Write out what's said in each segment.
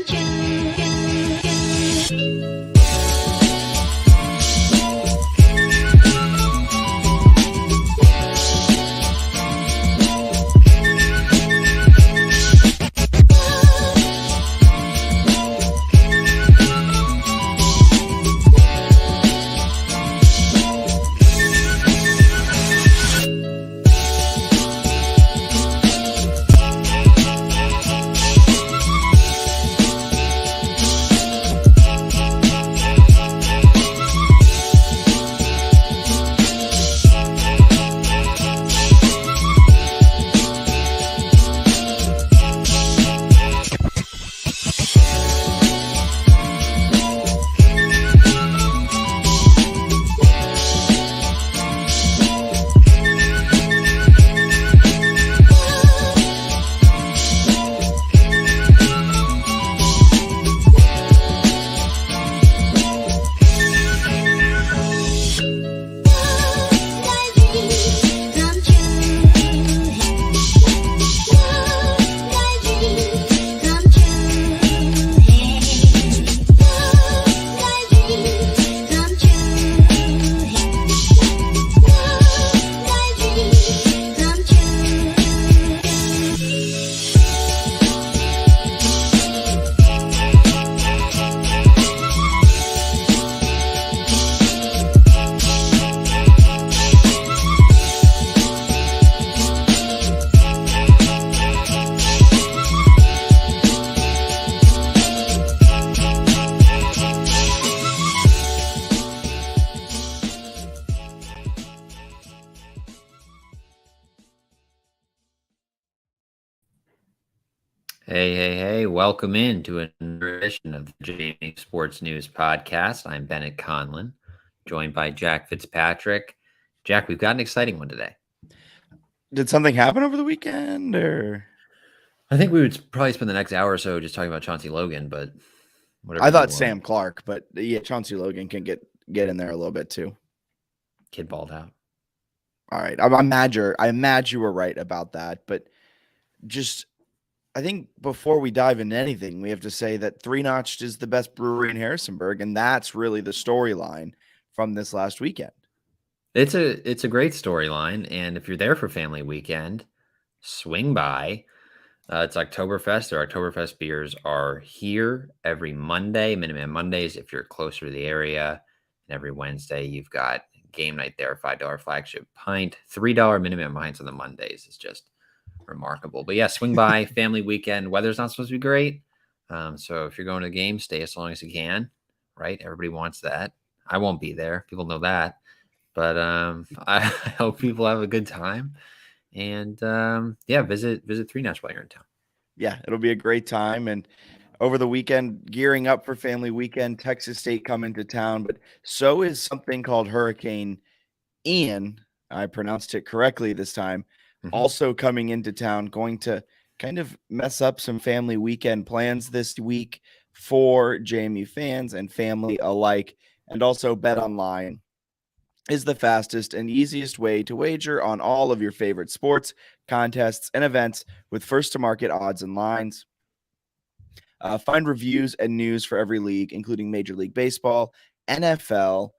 come true. Hey, welcome in to another edition of the Jamie Sports News Podcast. I'm Bennett Conlon, joined by Jack Fitzpatrick. Jack, we've got an exciting one today. Did something happen over the weekend, or? I think we would probably spend the next hour or so just talking about Chauncey Logan, but whatever. I thought Sam Clark, but yeah, Chauncey Logan can get in there a little bit too. Kid balled out. All right. I imagine you were right about that, but just I think before we dive into anything, we have to say that Three Notched is the best brewery in Harrisonburg, and that's really the storyline from this last weekend. It's a great storyline, and if you're there for family weekend, swing by. It's Oktoberfest. Their Oktoberfest beers are here every Monday, minimum Mondays if you're closer to the area. And every Wednesday, you've got game night there, $5 flagship pint, $3 minimum pints on the Mondays. It's just remarkable. But yeah, swing by, family weekend. Weather's not supposed to be great. So if you're going to the game, stay as long as you can, right? Everybody wants that. I won't be there. People know that. But I hope people have a good time. And visit Three Notch while you're in town. Yeah, it'll be a great time. And over the weekend, gearing up for family weekend, Texas State coming to town, but so is something called Hurricane Ian. I pronounced it correctly this time. Mm-hmm. Also coming into town, going to kind of mess up some family weekend plans this week for JMU fans and family alike. And also BetOnline is the fastest and easiest way to wager on all of your favorite sports, contests, and events with first-to-market odds and lines. Find reviews and news for every league, including Major League Baseball, NFL,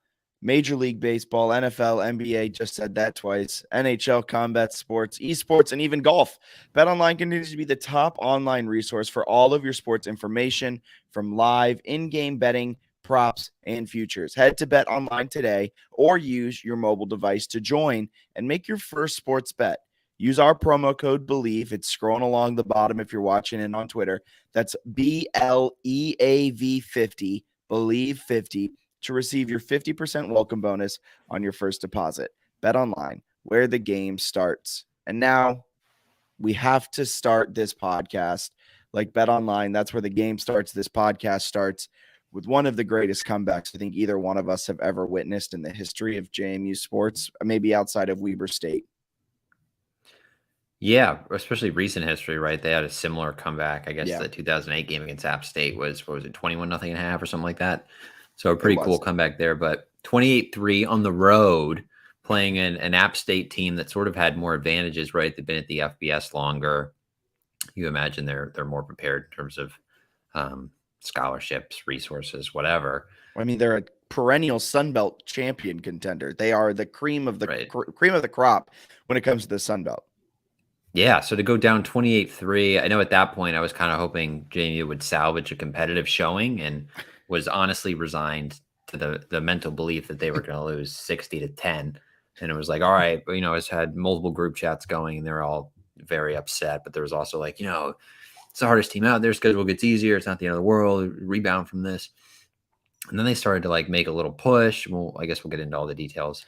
Major League Baseball, NFL, NBA, just said that twice, NHL, combat sports, esports, and even golf. BetOnline continues to be the top online resource for all of your sports information, from live in-game betting, props, and futures. Head to BetOnline today or use your mobile device to join and make your first sports bet. Use our promo code BELIEVE. It's scrolling along the bottom if you're watching it on Twitter. That's BLEAV50, BELIEVE50, to receive your 50% welcome bonus on your first deposit. BetOnline, where the game starts. And now we have to start this podcast like BetOnline. That's where the game starts. This podcast starts with one of the greatest comebacks I think either one of us have ever witnessed in the history of JMU sports, maybe outside of Weber State. Yeah, especially recent history, right? They had a similar comeback. I guess the 2008 game against App State was, 21-0.5 or something like that? So a pretty cool comeback there. But 28-3 on the road, playing an App State team that sort of had more advantages, right? They've been at the FBS longer. You imagine they're more prepared in terms of scholarships, resources, whatever. I mean, they're a perennial Sun Belt champion contender. They are the cream of the Right. cream of the crop when it comes to the Sun Belt. Yeah, so to go down 28-3, I know at that point I was kind of hoping JMU would salvage a competitive showing and was honestly resigned to the mental belief that they were going to lose 60-10. And it was like, all right, but I just had multiple group chats going and they're all very upset. But there was also like, it's the hardest team out. Their schedule gets easier. It's not the end of the world. Rebound from this. And then they started to like make a little push. Well, I guess we'll get into all the details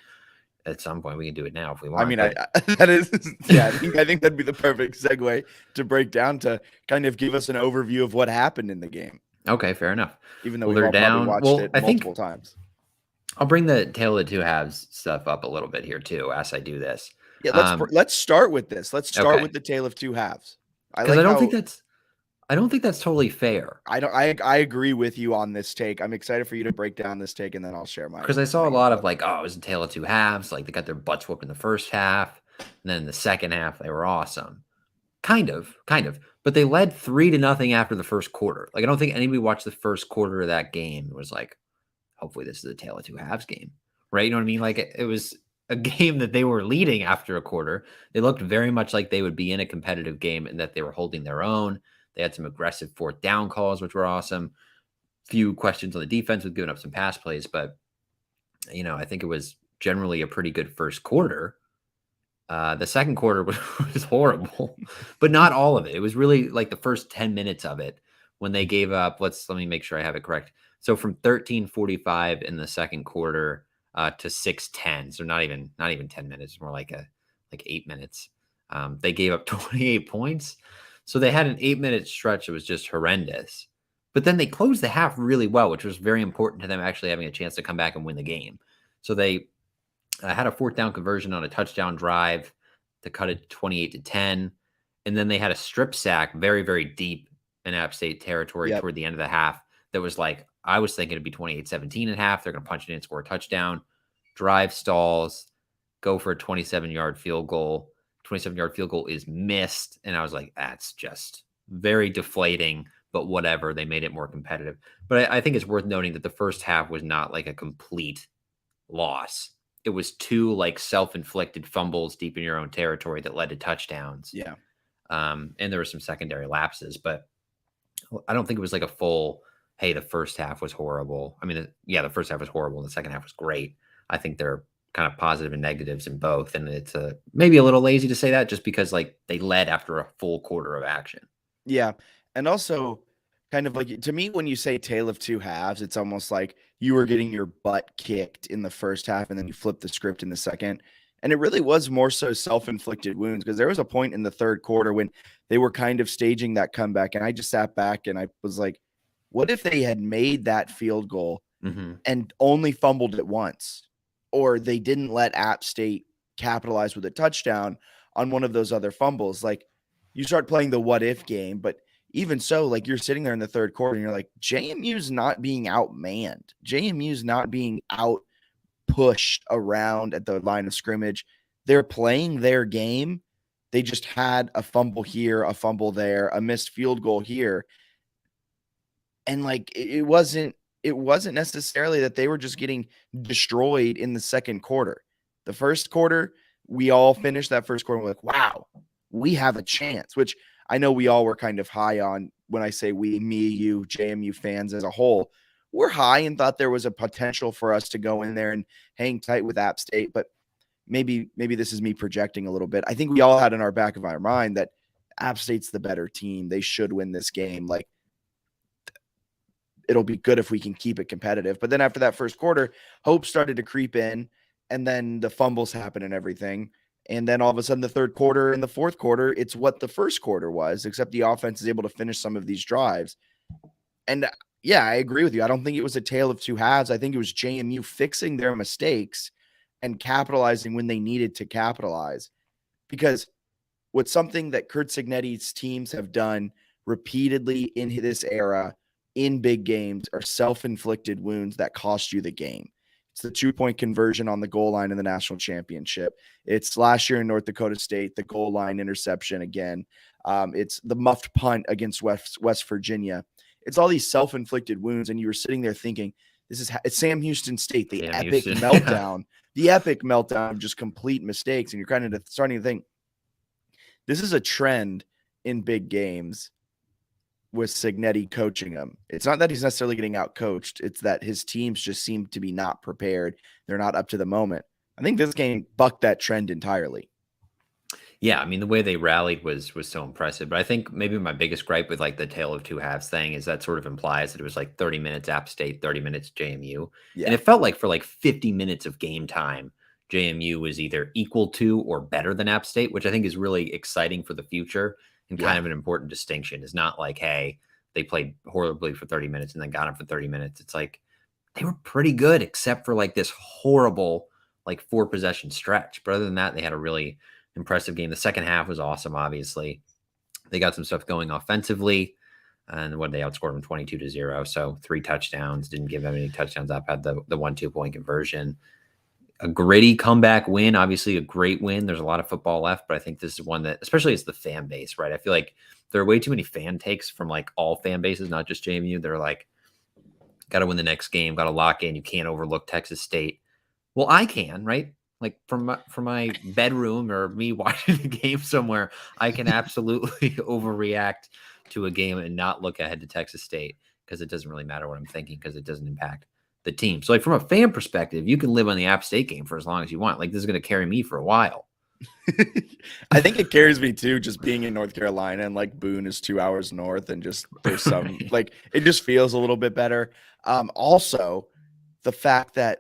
at some point. We can do it now if we want. I mean, that is, yeah, I think that'd be the perfect segue to break down to kind of give us an overview of what happened in the game. Okay, fair enough. Even though Well, we've they're all probably down. watched Well, it I think multiple times. I'll bring the tale of the two halves stuff up a little bit here too as I do this. Yeah, let's start with this. Let's start Okay. with the tale of two halves. Because I don't think that's totally fair. I agree with you on this take. I'm excited for you to break down this take, and then I'll share mine. Because I saw a lot of like, oh, it was a tale of two halves. Like they got their butts whooped in the first half, and then in the second half they were awesome. Kind of. But they led 3-0 after the first quarter. Like I don't think anybody watched the first quarter of that game and was like, hopefully this is a tale of two halves game, right? You know what I mean? Like it was a game that they were leading after a quarter. They looked very much like they would be in a competitive game and that they were holding their own. They had some aggressive fourth down calls, which were awesome. Few questions on the defense with giving up some pass plays, but I think it was generally a pretty good first quarter. The second quarter was horrible, but not all of it. It was really like the first 10 minutes of it when they gave up. Let me make sure I have it correct. So from 13:45 in the second quarter to 6:10, so not even 10 minutes, more like 8 minutes. They gave up 28 points. So they had an 8-minute stretch that was just horrendous. But then they closed the half really well, which was very important to them actually having a chance to come back and win the game. So they had a fourth down conversion on a touchdown drive to cut it 28-10. And then they had a strip sack very, very deep in App State territory toward the end of the half that was like, I was thinking it'd be 28-17 at half. They're going to punch it in and score a touchdown. Drive stalls, go for a 27-yard field goal. 27-yard field goal is missed. And I was like, that's just very deflating, but whatever. They made it more competitive. But I think it's worth noting that the first half was not like a complete loss. It was two like self-inflicted fumbles deep in your own territory that led to touchdowns. Yeah. And there were some secondary lapses, but I don't think it was like a full, hey, the first half was horrible. I mean, the first half was horrible and the second half was great. I think they're kind of positive and negatives in both. And it's maybe a little lazy to say that just because like they led after a full quarter of action. Yeah. And also kind of like, to me, when you say tale of two halves, it's almost like you were getting your butt kicked in the first half and then you flip the script in the second. And it really was more so self-inflicted wounds, because there was a point in the third quarter when they were kind of staging that comeback. And I just sat back and I was like, what if they had made that field goal and only fumbled it once, or they didn't let App State capitalize with a touchdown on one of those other fumbles? Like, you start playing the what if game, but even so, like, you're sitting there in the third quarter and you're like, JMU's not being outmanned. JMU's not being out pushed around at the line of scrimmage. They're playing their game. They just had a fumble here, a fumble there, a missed field goal here. And like, it wasn't necessarily that they were just getting destroyed in the second quarter. The first quarter, we all finished that first quarter. We're like, wow, we have a chance, which I know we all were kind of high on. When I say we, me, you, JMU fans as a whole, we're high and thought there was a potential for us to go in there and hang tight with App State. But maybe this is me projecting a little bit. I think we all had in our back of our mind that App State's the better team. They should win this game. Like, it'll be good if we can keep it competitive. But then after that first quarter, hope started to creep in, and then the fumbles happen and everything. And then all of a sudden, the third quarter and the fourth quarter, it's what the first quarter was, except the offense is able to finish some of these drives. And yeah, I agree with you. I don't think it was a tale of two halves. I think it was JMU fixing their mistakes and capitalizing when they needed to capitalize. Because what's something that Kurt Cignetti's teams have done repeatedly in this era in big games are self-inflicted wounds that cost you the game. It's the 2-point conversion on the goal line in the national championship. It's last year in North Dakota State, the goal line interception again. It's the muffed punt against West Virginia. it's all these self-inflicted wounds, and you were sitting there thinking, it's Sam Houston State, the Sam epic Houston. meltdown, the epic meltdown of just complete mistakes, and you're kind of starting to think this is a trend in big games with Cignetti coaching him. It's not that he's necessarily getting out coached. It's that his teams just seem to be not prepared. They're not up to the moment. I think this game bucked that trend entirely. Yeah, I mean, the way they rallied was so impressive. But I think maybe my biggest gripe with like the tale of two halves thing is that sort of implies that it was like 30 minutes App State, 30 minutes JMU. Yeah. And it felt like for like 50 minutes of game time, JMU was either equal to or better than App State, which I think is really exciting for the future and kind of an important distinction. It's not like, hey, they played horribly for 30 minutes and then got them for 30 minutes. It's like they were pretty good, except for like this horrible like 4-possession stretch. But other than that, they had a really impressive game. The second half was awesome, obviously. They got some stuff going offensively. And when they outscored them 22-0. So 3 touchdowns, didn't give them any touchdowns up, had the 1-2 point conversion. A gritty comeback win, obviously a great win. There's a lot of football left, but I think this is one that, especially as the fan base, right? I feel like there are way too many fan takes from like all fan bases, not just JMU. They're like, got to win the next game, got to lock in. You can't overlook Texas State. Well, I can, right? Like from my bedroom or me watching the game somewhere, I can absolutely overreact to a game and not look ahead to Texas State because it doesn't really matter what I'm thinking because it doesn't impact the team. So like from a fan perspective, you can live on the App State game for as long as you want. Like this is going to carry me for a while. I think it carries me too, just being in North Carolina and like Boone is 2 hours north and just there's some like it just feels a little bit better. Also, the fact that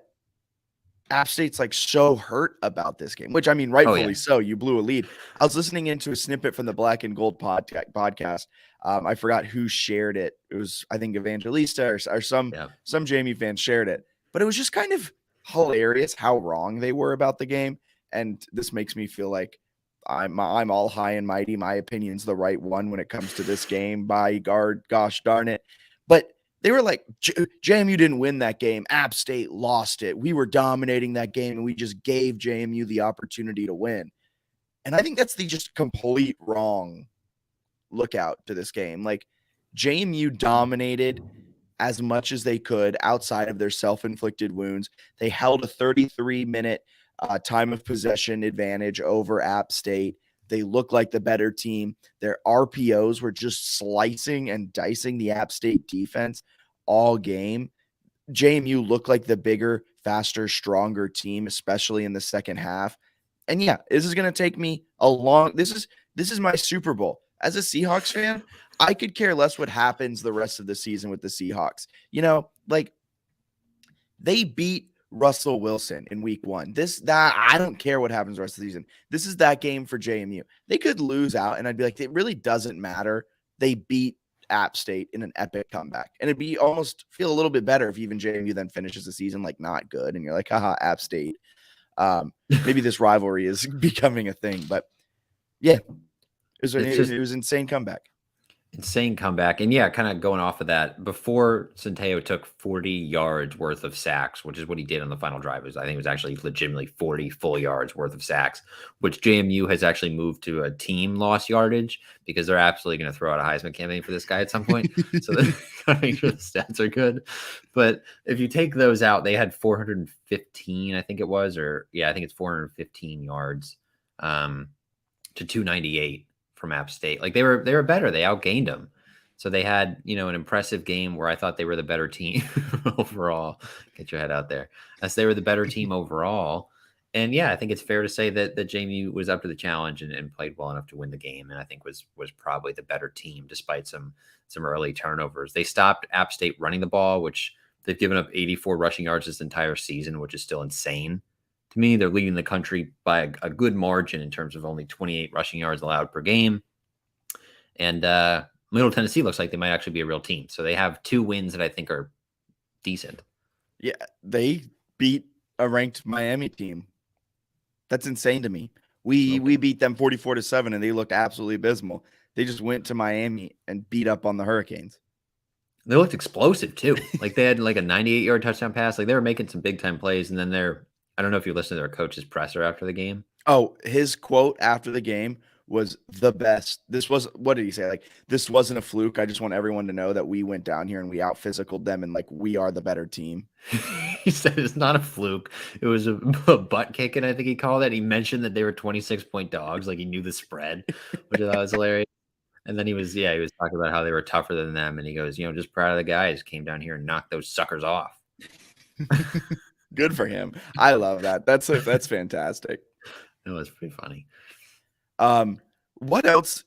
App State's like so hurt about this game, which I mean, rightfully so. You blew a lead. I was listening into a snippet from the Black and Gold podcast. I forgot who shared it. It was, I think, Evangelista or some JMU fans shared it. But it was just kind of hilarious how wrong they were about the game. And this makes me feel like I'm all high and mighty. My opinion's the right one when it comes to this game. Gosh darn it. But they were like, JMU didn't win that game. App State lost it. We were dominating that game, and we just gave JMU the opportunity to win. And I think that's the just complete wrong lookout to this game. Like, JMU dominated as much as they could outside of their self-inflicted wounds. They held a 33-minute time of possession advantage over App State. They look like the better team. Their RPOs were just slicing and dicing the App State defense all game. JMU looked like the bigger, faster, stronger team, especially in the second half. And yeah, this is going to take me a long – this is my Super Bowl. As a Seahawks fan, I could care less what happens the rest of the season with the Seahawks. You know, like they beat Russell Wilson in week 1. I don't care what happens the rest of the season. This is that game for JMU. They could lose out, and I'd be like, it really doesn't matter. They beat App State in an epic comeback. And it'd be almost feel a little bit better if even JMU then finishes the season like not good, and you're like, haha, App State. Maybe this rivalry is becoming a thing. But yeah, it was insane comeback. Insane comeback. And yeah, kind of going off of that, before Centeio took 40 yards worth of sacks, which is what he did on the final drive. I think it was actually legitimately 40 full yards worth of sacks, which JMU has actually moved to a team loss yardage because they're absolutely going to throw out a Heisman campaign for this guy at some point. So they're going to make sure the stats are good. But if you take those out, they had 415, I think it was, I think it's 415 yards to 298. From App State. Like they were better. They outgained them. So they had, an impressive game where I thought they were the better team overall. Get your head out there. As they were the better team overall. And yeah, I think it's fair to say that JMU was up to the challenge and played well enough to win the game. And I think was probably the better team despite some early turnovers. They stopped App State running the ball, which they've given up 84 rushing yards this entire season, which is still insane. To me, they're leading the country by a good margin in terms of only 28 rushing yards allowed per game. And Middle Tennessee looks like they might actually be a real team. So they have 2 wins that I think are decent. Yeah, they beat a ranked Miami team. That's insane to me. We beat them 44-7, and they looked absolutely abysmal. They just went to Miami and beat up on the Hurricanes. They looked explosive, too. Like they had like a 98-yard touchdown pass. Like they were making some big-time plays, and then I don't know if you listened to their coach's presser after the game. Oh, his quote after the game was the best. This was, what did he say? Like, this wasn't a fluke. I just want everyone to know that we went down here and we out physicaled them and like we are the better team. He said it's not a fluke. It was a butt kicking, I think he called it. He mentioned that they were 26-point dogs, like he knew the spread, which I thought was hilarious. And then he was talking about how they were tougher than them. And he goes, just proud of the guys came down here and knocked those suckers off. Good for him. I love that. That's fantastic. That was pretty funny. What else?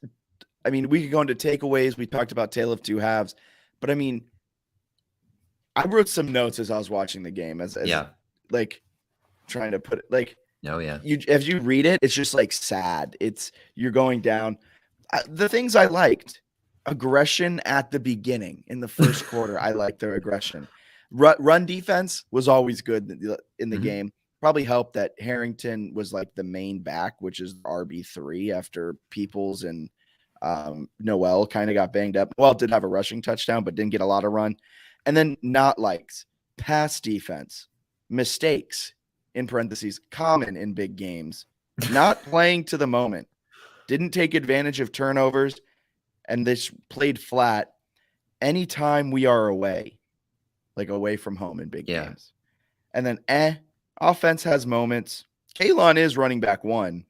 I mean, we could go into takeaways. We talked about Tale of Two Halves, but I mean, I wrote some notes as I was watching the game as like trying to put it like, oh yeah, as you read it, it's just like sad. You're going down. The things I liked, aggression at the beginning in the first quarter. I liked their aggression. Run defense was always good in the game. Probably helped that Harrington was like the main back, which is RB3 after Peoples and Noel kind of got banged up. Well, did have a rushing touchdown, but didn't get a lot of run. And then not likes pass defense, mistakes in parentheses, common in big games, not playing to the moment, didn't take advantage of turnovers, and this played flat anytime we are away, like away from home in big games. And then offense has moments. Kalon is running back one.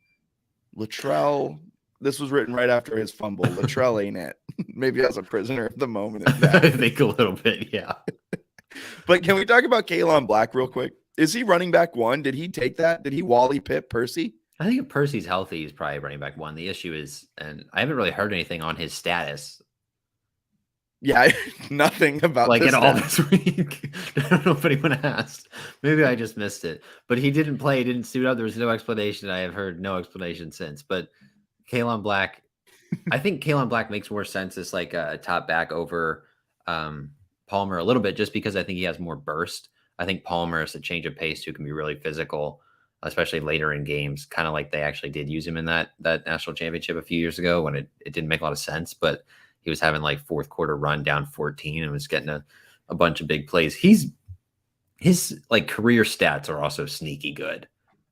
Latrell, this was written right after his fumble. Latrell ain't it. Maybe I was a prisoner of the moment. I think a little bit, yeah. But can we talk about Kalon Black real quick? Is he running back one? Did he take that? Did he Wally Pitt Percy? I think if Percy's healthy, he's probably running back one. The issue is, and I haven't really heard anything on his status. Yeah, nothing about like at all this week. I don't know if anyone asked. Maybe I just missed it. But he didn't play. He didn't suit up. There was no explanation. I have heard no explanation since. But Kalon Black, I think Kalon Black makes more sense as like a top back over Palmer a little bit, just because I think he has more burst. I think Palmer is a change of pace who can be really physical, especially later in games, kind of like they actually did use him in that national championship a few years ago when it didn't make a lot of sense, but he was having like fourth quarter run down 14 and was getting a bunch of big plays. His like career stats are also sneaky good.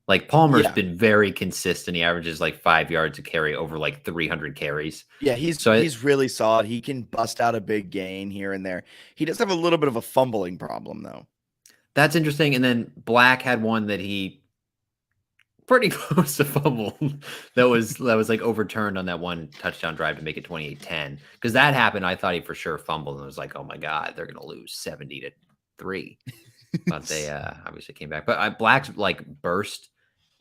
Like Palmer's been very consistent. He averages like 5 yards a carry over like 300 carries. Yeah, he's really solid. He can bust out a big gain here and there. He does have a little bit of a fumbling problem though. That's interesting. And then Black had one that he pretty close to fumble that was like overturned on that one touchdown drive to make it 28-10. Because that happened, I thought he for sure fumbled and I was like, oh my God, they're gonna lose 70-3. But they obviously came back. But Black's like burst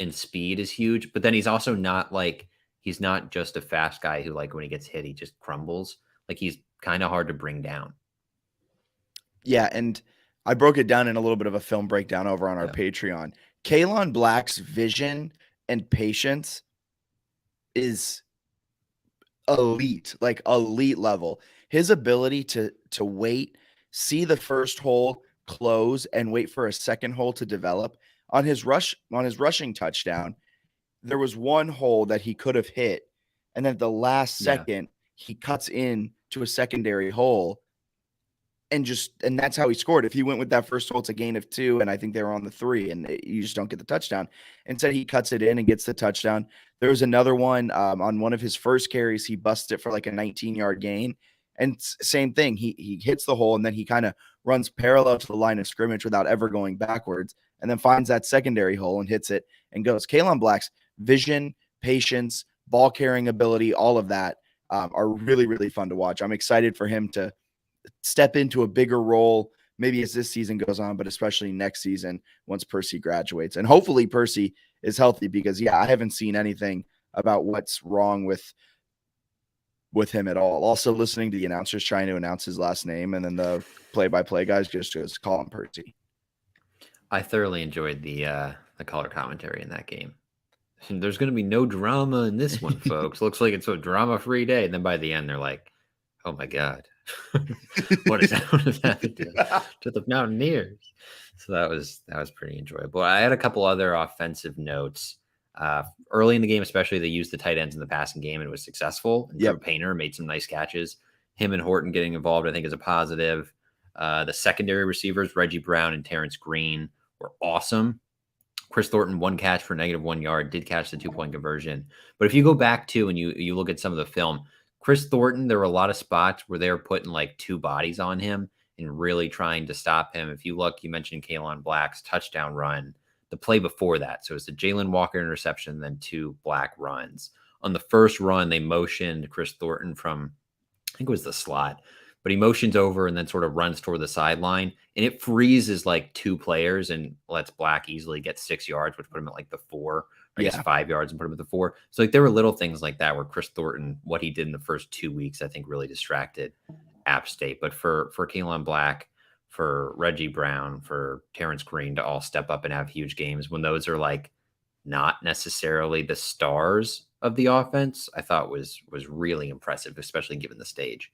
and speed is huge, but then he's also not like, he's not just a fast guy who like when he gets hit, he just crumbles. Like he's kind of hard to bring down. Yeah, and I broke it down in a little bit of a film breakdown over on our Patreon. Kalon Black's vision and patience is elite, like elite level. His ability to wait, see the first hole close, and wait for a second hole to develop. On his rushing touchdown, there was one hole that he could have hit, and then at the last second, he cuts in to a secondary hole. And that's how he scored. If he went with that first hole, it's a gain of 2, and I think they were on the 3, and you just don't get the touchdown. Instead, he cuts it in and gets the touchdown. There was another one on one of his first carries. He busts it for like a 19-yard gain, and same thing. He hits the hole, and then he kind of runs parallel to the line of scrimmage without ever going backwards, and then finds that secondary hole and hits it and goes. Kalon Black's vision, patience, ball carrying ability, all of that are really, really fun to watch. I'm excited for him to step into a bigger role, maybe as this season goes on, but especially next season once Percy graduates. And hopefully Percy is healthy because, I haven't seen anything about what's wrong with him at all. Also listening to the announcers trying to announce his last name, and then the play-by-play guys just call him Percy. I thoroughly enjoyed the color commentary in that game. There's going to be no drama in this one, folks. Looks like it's a drama-free day. And then by the end, they're like, oh my God. What does that do to the Mountaineers? So that was pretty enjoyable. I had a couple other offensive notes. Early in the game, especially, they used the tight ends in the passing game, and it was successful. Drew Painter made some nice catches. Him and Horton getting involved, I think, is a positive. The secondary receivers, Reggie Brown and Terrence Green, were awesome. Chris Thornton, 1 catch for -1 yard, did catch the 2-point conversion. But if you go back to and you look at some of the film, Chris Thornton, there were a lot of spots where they were putting like 2 bodies on him and really trying to stop him. If you look, you mentioned Kalen Black's touchdown run, the play before that. So it's the Jalen Walker interception, then 2 Black runs. On the first run, they motioned Chris Thornton from, I think it was the slot, but he motions over and then sort of runs toward the sideline, and it freezes like 2 players and lets Black easily get 6 yards, which put him at like the 4, or I guess 5 yards and put him at the 4. So like there were little things like that where Chris Thornton, what he did in the first 2 weeks, I think really distracted App State. But for Kalen Black, for Reggie Brown, for Terrence Green to all step up and have huge games when those are like not necessarily the stars of the offense, I thought was really impressive, especially given the stage.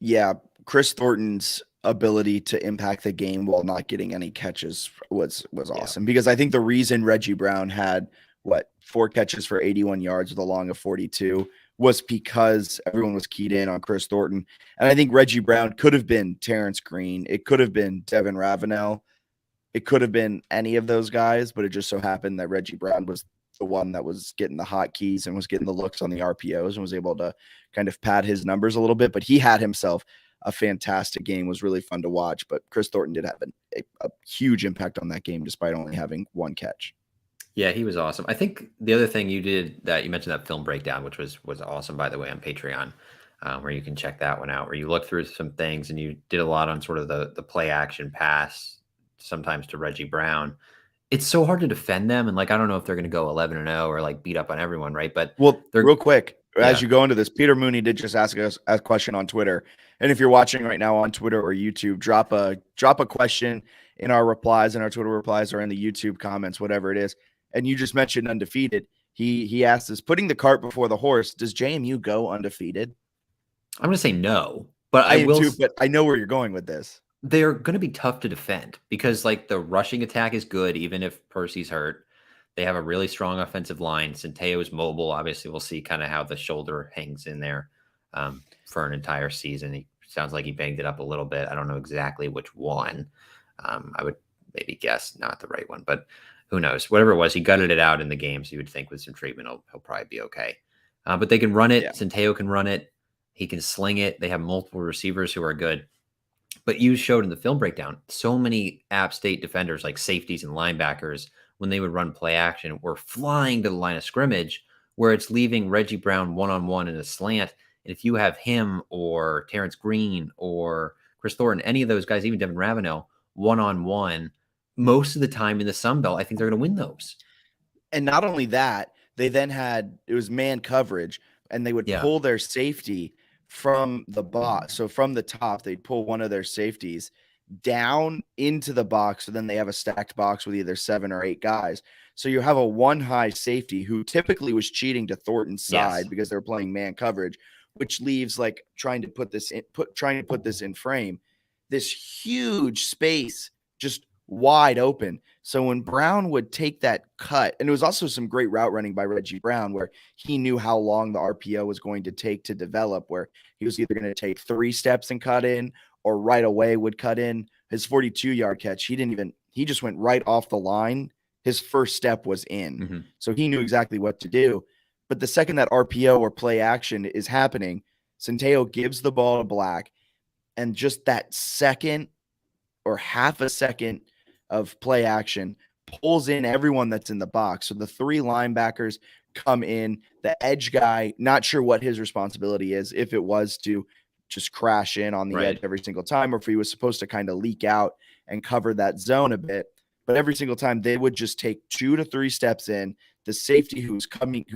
Yeah, Chris Thornton's ability to impact the game while not getting any catches was awesome, because I think the reason Reggie Brown had 4 catches for 81 yards with a long of 42 was because everyone was keyed in on Chris Thornton. And I think Reggie Brown could have been Terrence Green. It could have been Devin Ravenel. It could have been any of those guys, but it just so happened that Reggie Brown was the one that was getting the hotkeys and was getting the looks on the RPOs and was able to kind of pad his numbers a little bit. But he had himself a fantastic game, was really fun to watch. But Chris Thornton did have a huge impact on that game despite only having 1 catch. Yeah, he was awesome. I think the other thing you did, that you mentioned that film breakdown, which was awesome, by the way, on Patreon, where you can check that one out, where you look through some things and you did a lot on sort of the play action pass, sometimes to Reggie Brown. It's so hard to defend them. And like, I don't know if they're going to go 11-0 or like beat up on everyone. Right. But they're real quick, as you go into this, Peter Mooney did just ask us a question on Twitter. And if you're watching right now on Twitter or YouTube, drop a question in our replies, in our Twitter replies, or in the YouTube comments, whatever it is. And you just mentioned undefeated. He asked us, putting the cart before the horse, does JMU go undefeated? I'm going to say no, but I will too, but I know where you're going with this. They're going to be tough to defend because like the rushing attack is good, even if Percy's hurt. They have a really strong offensive line. Centeo is mobile. Obviously, we'll see kind of how the shoulder hangs in there for an entire season. He sounds like he banged it up a little bit. I don't know exactly which one. I would maybe guess not the right one, but who knows? Whatever it was, he gutted it out in the game, so you would think with some treatment, he'll probably be okay. But they can run it. Yeah. Centeo can run it. He can sling it. They have multiple receivers who are good. But you showed in the film breakdown, so many App State defenders, like safeties and linebackers, when they would run play action, were flying to the line of scrimmage, where it's leaving Reggie Brown one-on-one in a slant. And if you have him or Terrence Green or Chris Thornton, any of those guys, even Devin Ravenel, one-on-one, most of the time in the Sun Belt, I think they're going to win those. And not only that, they then it was man coverage, and they would pull their safety from the box. So from the top, they'd pull one of their safeties down into the box. So then they have a stacked box with either 7 or 8 guys. So you have a 1 high safety who typically was cheating to Thornton's side because they're playing man coverage, which leaves like trying to put this in frame, this huge space just wide open. So when Brown would take that cut, and it was also some great route running by Reggie Brown, where he knew how long the RPO was going to take to develop, where he was either going to take 3 steps and cut in, or right away would cut in. His 42-yard catch, he just went right off the line. His first step was in. Mm-hmm. So he knew exactly what to do. But the second that RPO or play action is happening, Centeo gives the ball to Black, and just that second or half a second of play action pulls in everyone that's in the box. So the 3 linebackers come in, the edge guy, not sure what his responsibility is, if it was to just crash in on the edge every single time, or if he was supposed to kind of leak out and cover that zone a bit. But every single time they would just take 2 to 3 steps in. The safety who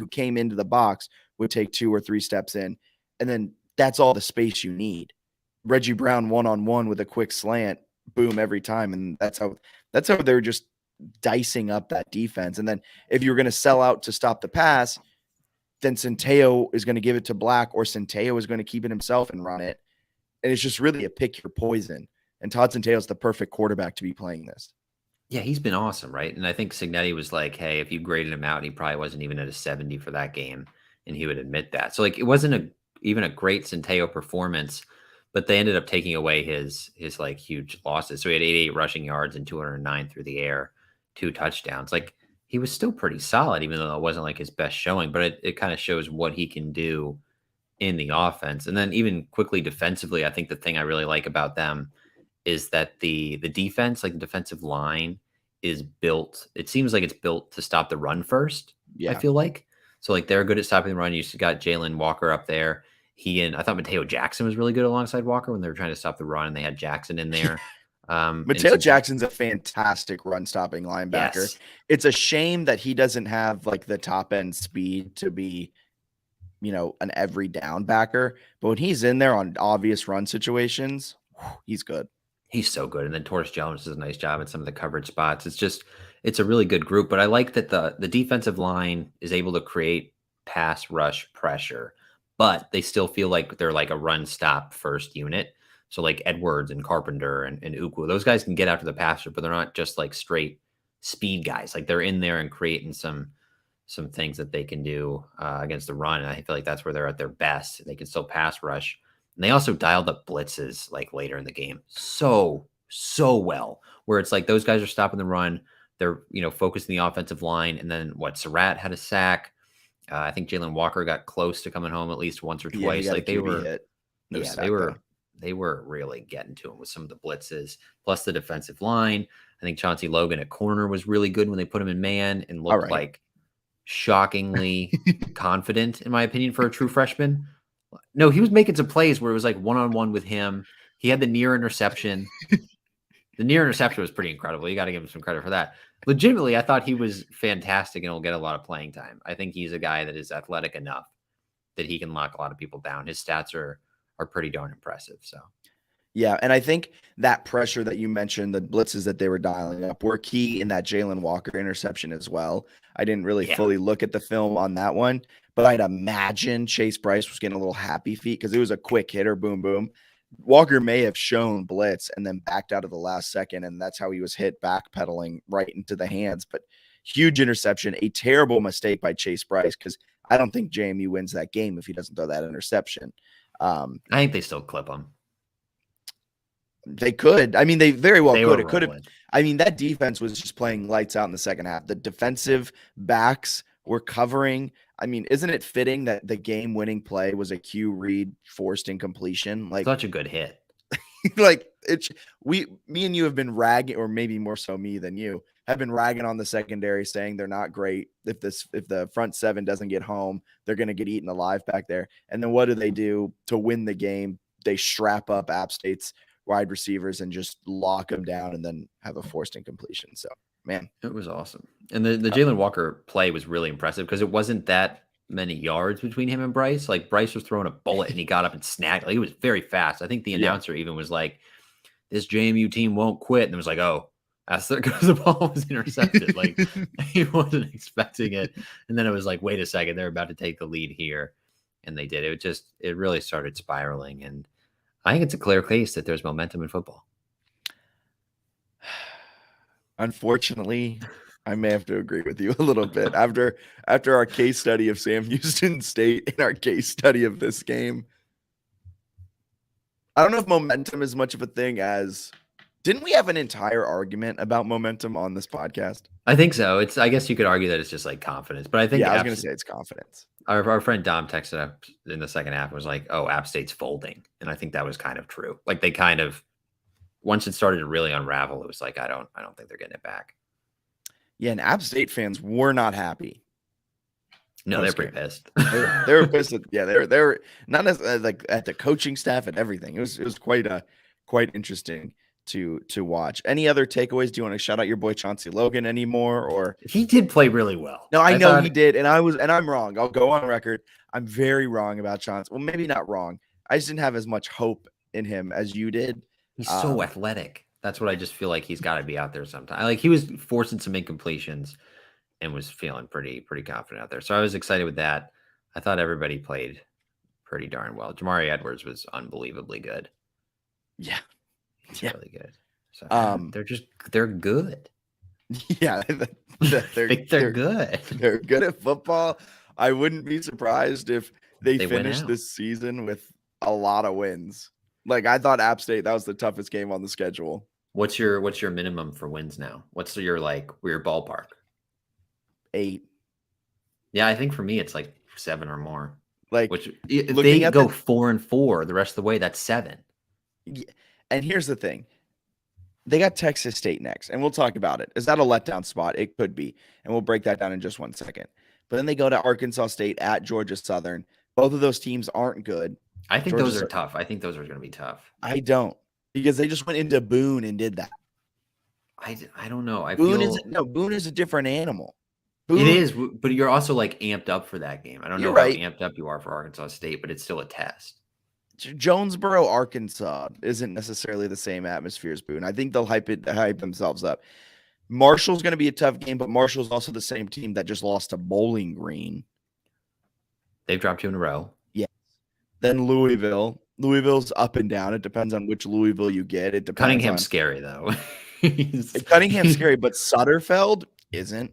came into the box would take 2 or 3 steps in. And then that's all the space you need. Reggie Brown one-on-one with a quick slant, boom, every time. And that's how they're just dicing up that defense. And then if you're going to sell out to stop the pass, then Centeo is going to give it to Black, or Centeo is going to keep it himself and run it. And it's just really a pick your poison. And Todd Centeo is the perfect quarterback to be playing this. Yeah, he's been awesome, right? And I think Signetti was like, hey, if you graded him out, he probably wasn't even at a 70 for that game. And he would admit that. So like, it wasn't even a great Centeo performance, but they ended up taking away his like huge losses. So he had 88 rushing yards and 209 through the air. 2 touchdowns. Like, he was still pretty solid, even though it wasn't like his best showing, but it kind of shows what he can do in the offense. And then even quickly defensively, I think the thing I really like about them is that the defense, like the defensive line, is built. It seems like it's built to stop the run first. I Yeah. feel like so like they're good at stopping the run. You got Jalen Walker up there. I thought Mateo Jackson was really good alongside Walker when they were trying to stop the run, and they had Jackson in there. And Mateo so Jackson's a fantastic run stopping linebacker. yes, It's a shame that he doesn't have like the top end speed to be, an every down backer. But when he's in there on obvious run situations, he's good. he's so good. And then Torres Jones does a nice job in some of the coverage spots. It's a really good group. But I like that the defensive line is able to create pass rush pressure, but they still feel like they're like a run stop first unit. So like Edwards and Carpenter and Ukwu, those guys can get after the passer, but they're not just like straight speed guys. Like they're in there and creating some things that they can do against the run. And I feel like that's where they're at their best. They can still pass rush. And they also dialed up blitzes like later in the game so well, where it's like those guys are stopping the run. They're focusing the offensive line, and then Surratt had a sack. I think Jalen Walker got close to coming home at least once or Yeah, he twice. got a Like they QB were, hit. No yeah, sack, though. they were really getting to him with some of the blitzes, plus the defensive line. I think Chauncey Logan at corner was really good when they put him in man and looked like shockingly confident, in my opinion, for a true freshman. No, he was making some plays where it was like one-on-one with him. He had the near interception. The near interception was pretty incredible. You got to give him some credit for that. Legitimately, I thought he was fantastic and will get a lot of playing time. I think he's a guy that is athletic enough that he can lock a lot of people down. His stats are pretty darn impressive. So yeah, and I think that pressure that you mentioned, the blitzes that they were dialing up, were key in that Jalen Walker interception as well. I didn't really fully look at the film on that one, but I'd imagine Chase Bryce was getting a little happy feet because it was a quick hitter, boom, boom. Walker may have shown blitz and then backed out of the last second, and that's how he was hit backpedaling right into the hands. But huge interception, a terrible mistake by Chase Bryce because I don't think JMU wins that game if he doesn't throw that interception. I think they still clip him. They could. I mean, they very well could. It could have. Rolling. I mean, that defense was just playing lights out in the second half. The defensive backs were covering. I mean, isn't it fitting that the game-winning play was a Q Reed forced incompletion? Like Such a good hit. like me and you have been ragging, or maybe more so me than you, have been ragging on the secondary, saying they're not great. If the front seven doesn't get home, they're going to get eaten alive back there. And then what do to win the game? They strap up App State's wide receivers and just lock them down, and then have a forced incompletion. So, man, it was awesome. And the Jalen Walker play was really impressive because it wasn't that many yards between him and Bryce. Like Bryce was throwing a bullet and he got up and snagged. Like, it was very fast. I think the announcer even was like, "This JMU team won't quit." And it was like, "Oh, that's because the ball was intercepted." Like he wasn't expecting it. And then it was like, "Wait a second, they're about to take the lead here," and they did. It really started spiraling. And I think it's a clear case that there's momentum in football. Unfortunately, I may have to agree with you a little bit after our case study of Sam Houston State and our case study of this game. I don't know if momentum is much of a thing as didn't we have an entire argument about momentum on this podcast? I think so. I guess you could argue that it's just like confidence, but I think I was going to say it's confidence. Our friend Dom texted up in the second half and was like, "Oh, App State's folding," and I think that was kind of true. Like they kind of, once it started to really unravel, it was like, I don't think they're getting it back. Yeah, and App State fans were not happy. No, they're pretty pissed. They were pissed. They were not as like at the coaching staff and everything. It was quite interesting to watch. Any other takeaways? Do you want to shout out your boy Chauncey Logan anymore? Or he did play really well. No, I know he did, and I'm wrong. I'll go on record. I'm very wrong about Chauncey. Well, maybe not wrong. I just didn't have as much hope in him as you did. He's so athletic. That's what I just feel like he's got to be out there sometime. Like he was forcing some incompletions and was feeling pretty confident out there. So I was excited with that. I thought everybody played pretty darn well. Jamari Edwards was unbelievably good. Yeah. He's really good. So they're good. Yeah. They're good. They're good at football. I wouldn't be surprised if they finished this season with a lot of wins. Like I thought App State, that was the toughest game on the schedule. What's your minimum for wins now? What's your ballpark? 8. Yeah, I think for me it's like 7 or more. Like, Which if looking they at go 4-4 the rest of the way, that's 7. and here's the thing. They got Texas State next, and we'll talk about it. Is that a letdown spot? It could be, and we'll break that down in just 1 second. But then they go to Arkansas State at Georgia Southern. Both of those teams aren't good. I think Georgia, those are tough. I think those are going to be tough. I don't, because they just went into Boone and did that. I don't know. I Boone feel is Boone is a different animal. it Boone, is, but you're also like amped up for that game. I don't you're know how right. amped up you are for Arkansas State, but it's still a test. Jonesboro, Arkansas isn't necessarily the same atmosphere as Boone. I think they'll hype themselves up. Marshall's going to be a tough game, but Marshall's also the same team that just lost to Bowling Green. They've dropped 2 in a row. Yes. Then Louisville. Louisville's up and down. It depends on which Louisville you get. It depends Cunningham's scary though. Cunningham's scary, but Sutterfeld isn't.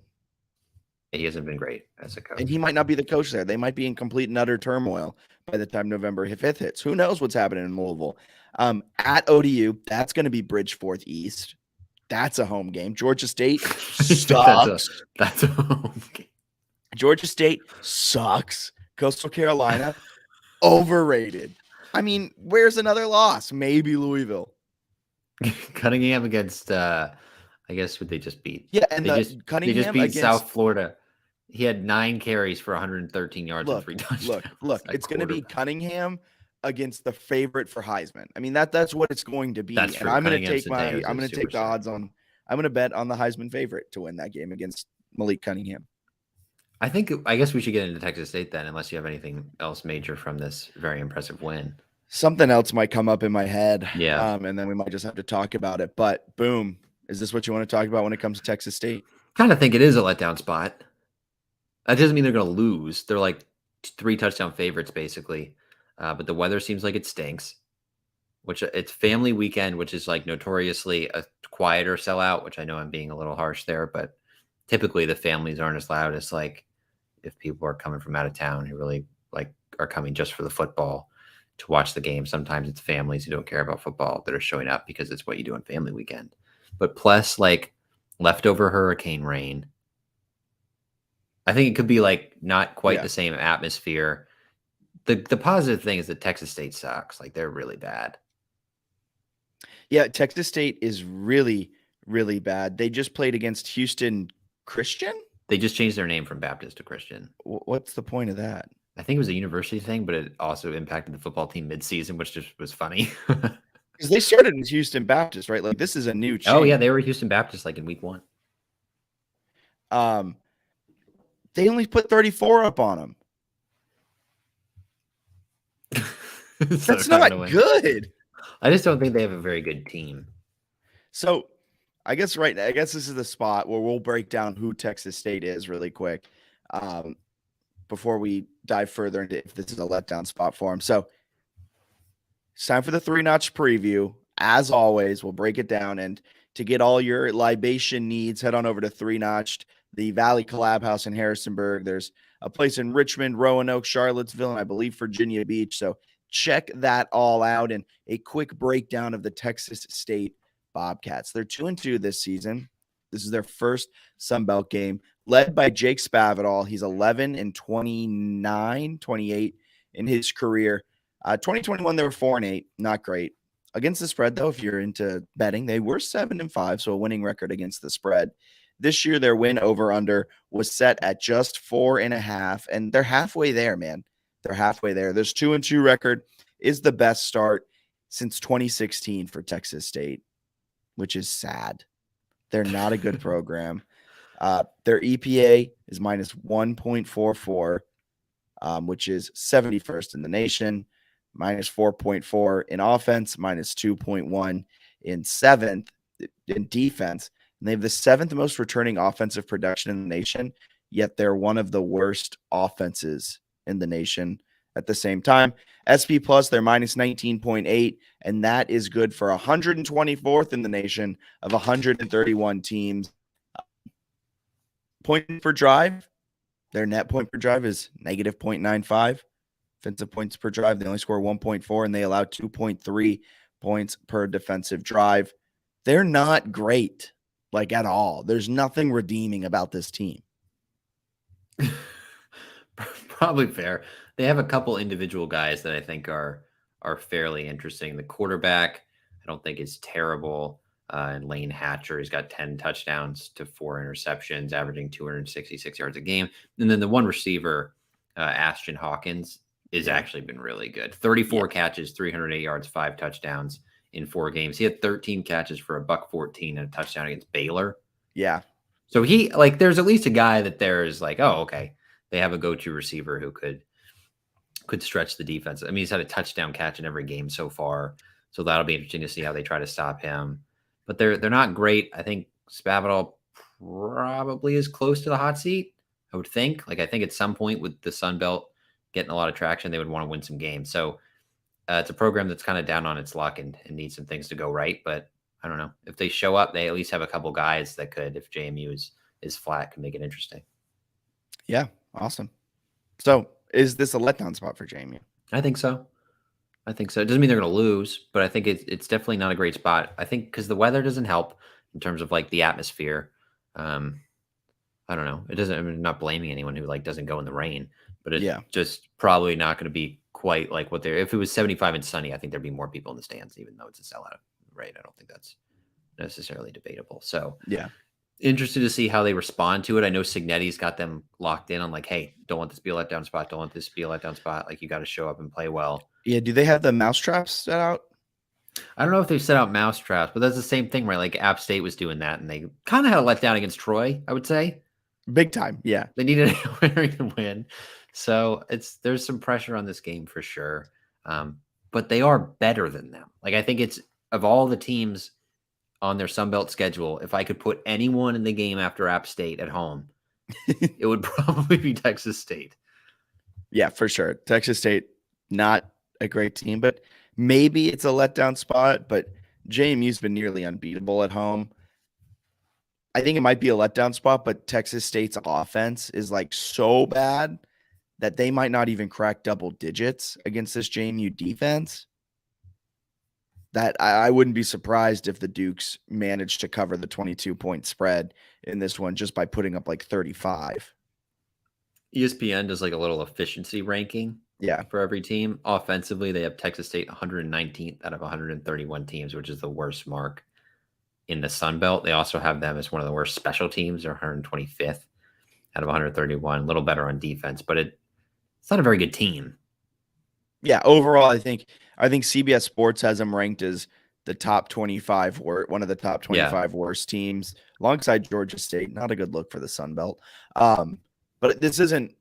He hasn't been great as a coach. And he might not be the coach there. They might be in complete and utter turmoil by the time November 5th hits. Who knows what's happening in Louisville? At ODU, that's going to be Bridgeforth East. That's a home game. Georgia State sucks. That's a home game. Georgia State sucks. Coastal Carolina, overrated. I mean, where's another loss? Maybe Louisville. Cunningham against I guess what they just beat. Yeah, and they just beat against South Florida. He had 9 carries for 113 yards and 3 touchdowns. Look, it's going to be Cunningham against the favorite for Heisman. I mean, that's what it's going to be. That's and I'm going to take the odds on. I'm going to bet on the Heisman favorite to win that game against Malik Cunningham. I guess we should get into Texas State then, unless you have anything else major from this very impressive win. Something else might come up in my head. Yeah. And then we might just have to talk about it. But boom, is this what you want to talk about when it comes to Texas State? Kind of think it is a letdown spot. That doesn't mean they're going to lose. They're like 3 touchdown favorites, basically. But the weather seems like it stinks. Which it's family weekend, which is like notoriously a quieter sellout, which I know I'm being a little harsh there, but typically the families aren't as loud as like if people are coming from out of town who really like are coming just for the football to watch the game. Sometimes it's families who don't care about football that are showing up because it's what you do on family weekend. But plus like leftover hurricane rain, I think it could be like not quite the same atmosphere. The positive thing is that Texas State sucks. Like they're really bad. Yeah, Texas State is really, really bad. They just played against Houston Christian. They just changed their name from Baptist to Christian. What's the point of that? I think it was a university thing, but it also impacted the football team midseason, which just was funny. Because they started in Houston Baptist, right? Like this is a new change. Oh yeah, they were Houston Baptist like in week 1. They only put 34 up on them. That's not good. I just don't think they have a very good team. So I guess this is the spot where we'll break down who Texas State is really quick before we dive further into if this is a letdown spot for them. So it's time for the 3-notch preview. As always, we'll break it down. And to get all your libation needs, head on over to 3-notched, the Valley Collab House in Harrisonburg. There's a place in Richmond, Roanoke, Charlottesville, and I believe Virginia Beach. So check that all out. And a quick breakdown of the Texas State Bobcats. They're 2-2 this season. This is their first Sun Belt game, led by Jake Spavital. He's 11-29, 28 in his career. 2021, they were 4-8, not great. Against the spread, though, if you're into betting, they were 7-5, so a winning record against the spread. This year, their win over-under was set at just 4.5, and they're halfway there, man. They're halfway there. This 2-2 record is the best start since 2016 for Texas State, which is sad. They're not a good program. Their EPA is minus 1.44, which is 71st in the nation, minus 4.4 in offense, minus 2.1 in 7th in defense. And they have the 7th most returning offensive production in the nation, yet they're one of the worst offenses in the nation at the same time. SP Plus, they're minus 19.8, and that is good for 124th in the nation of 131 teams. Point per drive, their net point per drive is negative 0.95. Defensive points per drive, they only score 1.4, and they allow 2.3 points per defensive drive. they're not great, like at all. There's nothing redeeming about this team. Probably fair. They have a couple individual guys that I think are fairly interesting. The quarterback, I don't think is terrible. And Lane Hatcher, he's got 10 touchdowns to 4 interceptions, averaging 266 yards a game. And then the one receiver, Ashton Hawkins, is actually been really good. 34 catches, 308 yards, 5 touchdowns in 4 games. He had 13 catches for a $114 and a touchdown against Baylor. Yeah. So he like there's at least a guy that there's like, oh, okay. They have a go-to receiver who could stretch the defense. I mean, he's had a touchdown catch in every game so far. So that'll be interesting to see how they try to stop him. But they're not great. I think Spavital probably is close to the hot seat, I would think. Like I think at some point with the Sun Belt getting a lot of traction, they would want to win some games. So it's a program that's kind of down on its luck and needs some things to go right. But I don't know. If they show up, they at least have a couple guys that could, if JMU is flat, can make it interesting. Yeah. Awesome. So is this a letdown spot for JMU? I think so. It doesn't mean they're going to lose, but I think it's definitely not a great spot. I think because the weather doesn't help in terms of like the atmosphere. I don't know. It doesn't. I'm not blaming anyone who like doesn't go in the rain, but it's just probably not going to be quite like what they're. If it was 75 and sunny, I think there'd be more people in the stands, even though it's a sellout. Right? I don't think that's necessarily debatable. So yeah. Interested to see how they respond to it. I know Signetti's got them locked in on like, hey, don't want this to be a letdown spot. Don't want this to be a letdown spot. Like you got to show up and play well. Yeah. Do they have the mousetraps set out? I don't know if they've set out mousetraps, but that's the same thing, right? Like App State was doing that, and they kind of had a letdown against Troy, I would say. Big time. Yeah. They needed a winner to win. So there's some pressure on this game for sure. But they are better than them. Like I think it's of all the teams on their Sunbelt schedule, if I could put anyone in the game after App State at home, it would probably be Texas State. Yeah, for sure. Texas State, not a great team, but maybe it's a letdown spot, but JMU's been nearly unbeatable at home. I think it might be a letdown spot, but Texas State's offense is like so bad that they might not even crack double digits against this JMU defense. That I wouldn't be surprised if the Dukes managed to cover the 22-point spread in this one just by putting up like 35. ESPN does like a little efficiency ranking for every team. Offensively, they have Texas State 119th out of 131 teams, which is the worst mark in the Sun Belt. They also have them as one of the worst special teams. They're 125th out of 131, a little better on defense, but it's not a very good team. Yeah, overall, I think CBS Sports has them ranked as the top 25 or one of the top 25 worst teams alongside Georgia State. Not a good look for the Sun Belt. But this isn't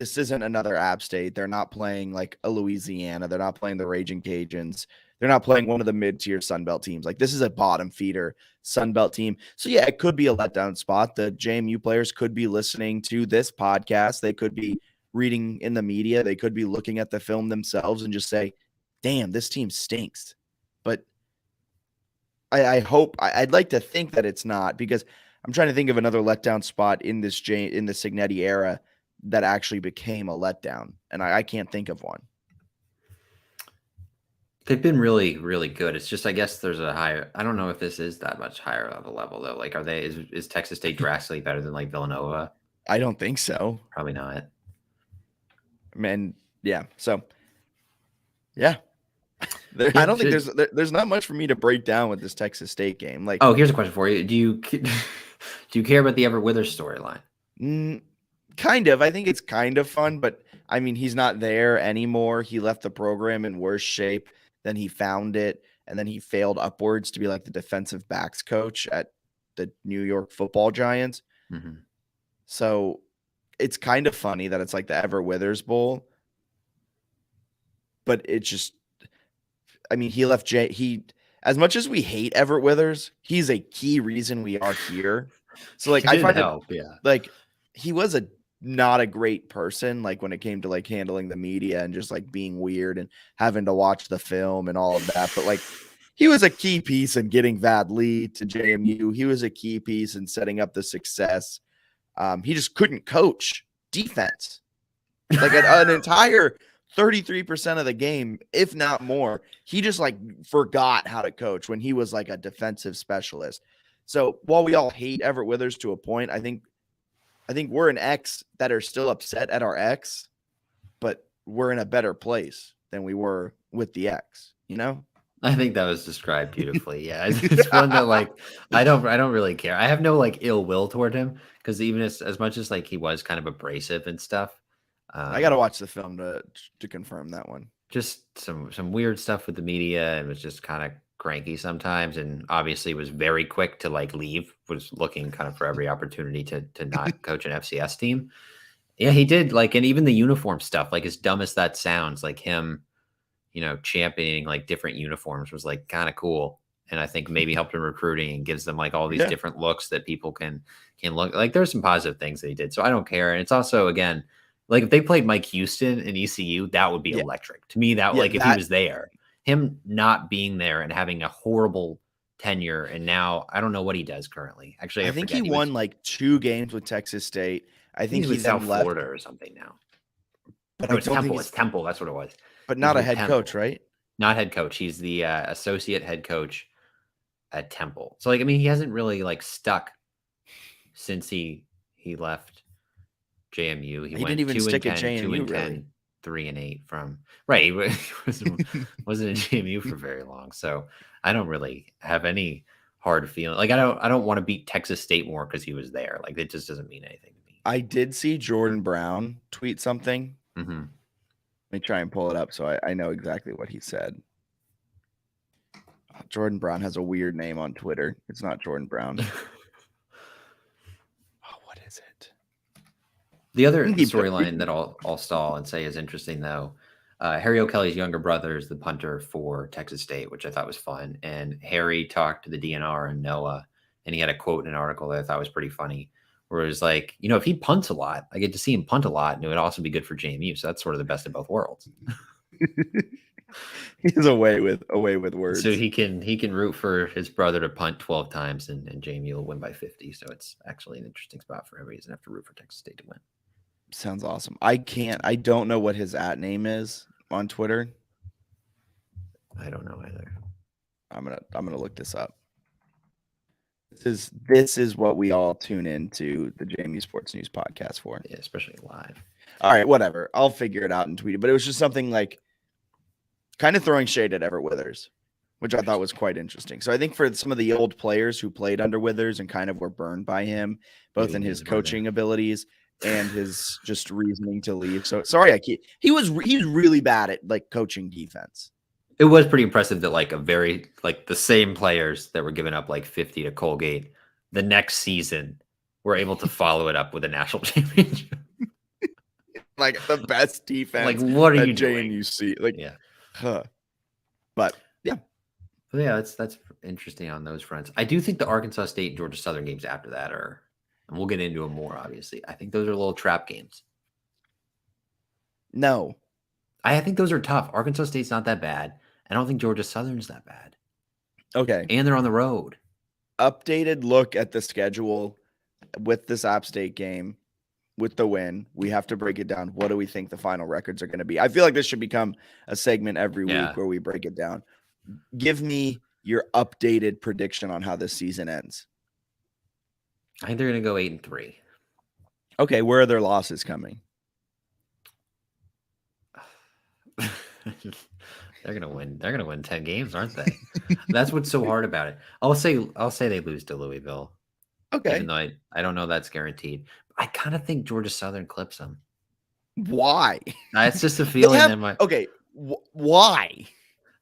another App State. They're not playing like a Louisiana. They're not playing the Raging Cajuns. They're not playing one of the mid-tier Sun Belt teams. Like this is a bottom feeder Sun Belt team. So yeah, it could be a letdown spot. The JMU players could be listening to this podcast. They could be reading in the media. They could be looking at the film themselves and just say, damn, this team stinks. But I'd like to think that it's not, because I'm trying to think of another letdown spot in the Signetti era that actually became a letdown, and I can't think of one. They've been really, really good. It's just, I guess there's a higher, I don't know if this is that much higher of a level though. Like, is Texas State drastically better than like Villanova? I don't think so. Probably not. Man, yeah. So, yeah. I don't think there's not much for me to break down with this Texas State game. Like, oh, here's a question for you: Do you care about the Everett Withers storyline? Kind of. I think it's kind of fun, but I mean, he's not there anymore. He left the program in worse shape than he found it, and then he failed upwards to be like the defensive backs coach at the New York Football Giants. Mm-hmm. So it's kind of funny that it's like the Everett Withers Bowl, but it's just, I mean, he left as much as we hate Everett Withers, he's a key reason we are here. So like, I find like he was not a great person, like when it came to like handling the media and just like being weird and having to watch the film and all of that. But like, he was a key piece in getting Vad Lee to JMU. He was a key piece in setting up the success. He just couldn't coach defense. Like an entire 33% of the game, if not more. He just like forgot how to coach when he was like a defensive specialist. So while we all hate Everett Withers to a point, I think we're an X that are still upset at our X, but we're in a better place than we were with the X, you know? I think that was described beautifully. Yeah, it's one that like I don't really care. I have no like ill will toward him because even as much as like he was kind of abrasive and stuff, I got to um, watch the film to confirm that one. just some weird stuff with the media and was just kind of cranky sometimes, and obviously was very quick to like leave. Was looking kind of for every opportunity to not coach an FCS team. Yeah, he did like, and even the uniform stuff, like as dumb as that sounds, like him championing like different uniforms was like kind of cool. And I think maybe helped in recruiting and gives them like all these Yeah. different looks that people can look like. There's some positive things that he did. So I don't care. And it's also again, like if they played Mike Houston in ECU, that would be Yeah. electric. To me, that Yeah. like if he was there, him not being there and having a horrible tenure, and now I don't know what he does currently. Actually, I I think he forget. won like 2 games with Texas State. I think He's he with South then left, Florida or something now. but No, I it's don't think Temple. he's It's Temple. That's what it was. but He's not a with head coach, Temple. right? Not head coach. He's the associate head coach at Temple. So like I mean he hasn't really like stuck since he left JMU. He He didn't went even 2 and stick at 10, 2 JMU and really. 10, 3 and 8 from right. He wasn't in JMU for very long. So I don't really have any hard feeling. Like I don't want to beat Texas State more because he was there. Like it just doesn't mean anything to me. I did see Jordan Brown tweet something. Mm-hmm. Let me try and pull it up so I know exactly what he said. Jordan Brown has a weird name on Twitter. It's not Jordan Brown. Oh, what is it? The other He put, storyline that I'll stall and say is interesting though, Harry O'Kelly's younger brother is the punter for Texas State, which I thought was fun. And Harry talked to the DNR and Noah, and he had a quote in an article that I thought was pretty funny, where it was like, if he punts a lot, I get to see him punt a lot, and it would also be good for JMU. So that's sort of the best of both worlds. he's away with So words. he can root for his brother to punt 12 times, and JMU will win by 50. So it's actually an interesting spot for him. He doesn't have to root for Texas State to win. Sounds awesome. I don't know what his @ name is on Twitter. I don't know either. I'm gonna look this up. This is what we all tune into the JMU Sports News podcast for. Yeah, especially live. All right, whatever. I'll figure it out and tweet it. But it was just something like kind of throwing shade at Everett Withers, which I thought was quite interesting. So I think for some of the old players who played under Withers and kind of were burned by him, both Maybe in he his needs a brother. coaching abilities and his just reasoning to leave. So sorry, he's really bad at like coaching defense. It was pretty impressive that like the same players that were giving up like 50 to Colgate the next season were able to follow it up with a national championship. Like the best Like, defense what are at you doing? JMUC. Like, Yeah. But yeah. But yeah, that's interesting on those fronts. I do think the Arkansas State and Georgia Southern games after that are, and we'll get into them more, obviously. I think those are little trap games. No. I think those are tough. Arkansas State's not that bad. I don't think Georgia Southern's that bad. Okay. And they're on the road. Updated look at the schedule with this App State game, with the win. We have to break it down. What do we think the final records are going to be? I feel like this should become a segment every week where we break it down. Give me your updated prediction on how this season ends. I think they're going to go 8-3. Okay, where are their losses coming? They're gonna win. They're gonna win 10 games, aren't they? That's what's so hard about it. I'll say they lose to Louisville. Okay. Even though I don't know that's guaranteed. I kind of think Georgia Southern clips them. Why? It's just a feeling in my okay. Why?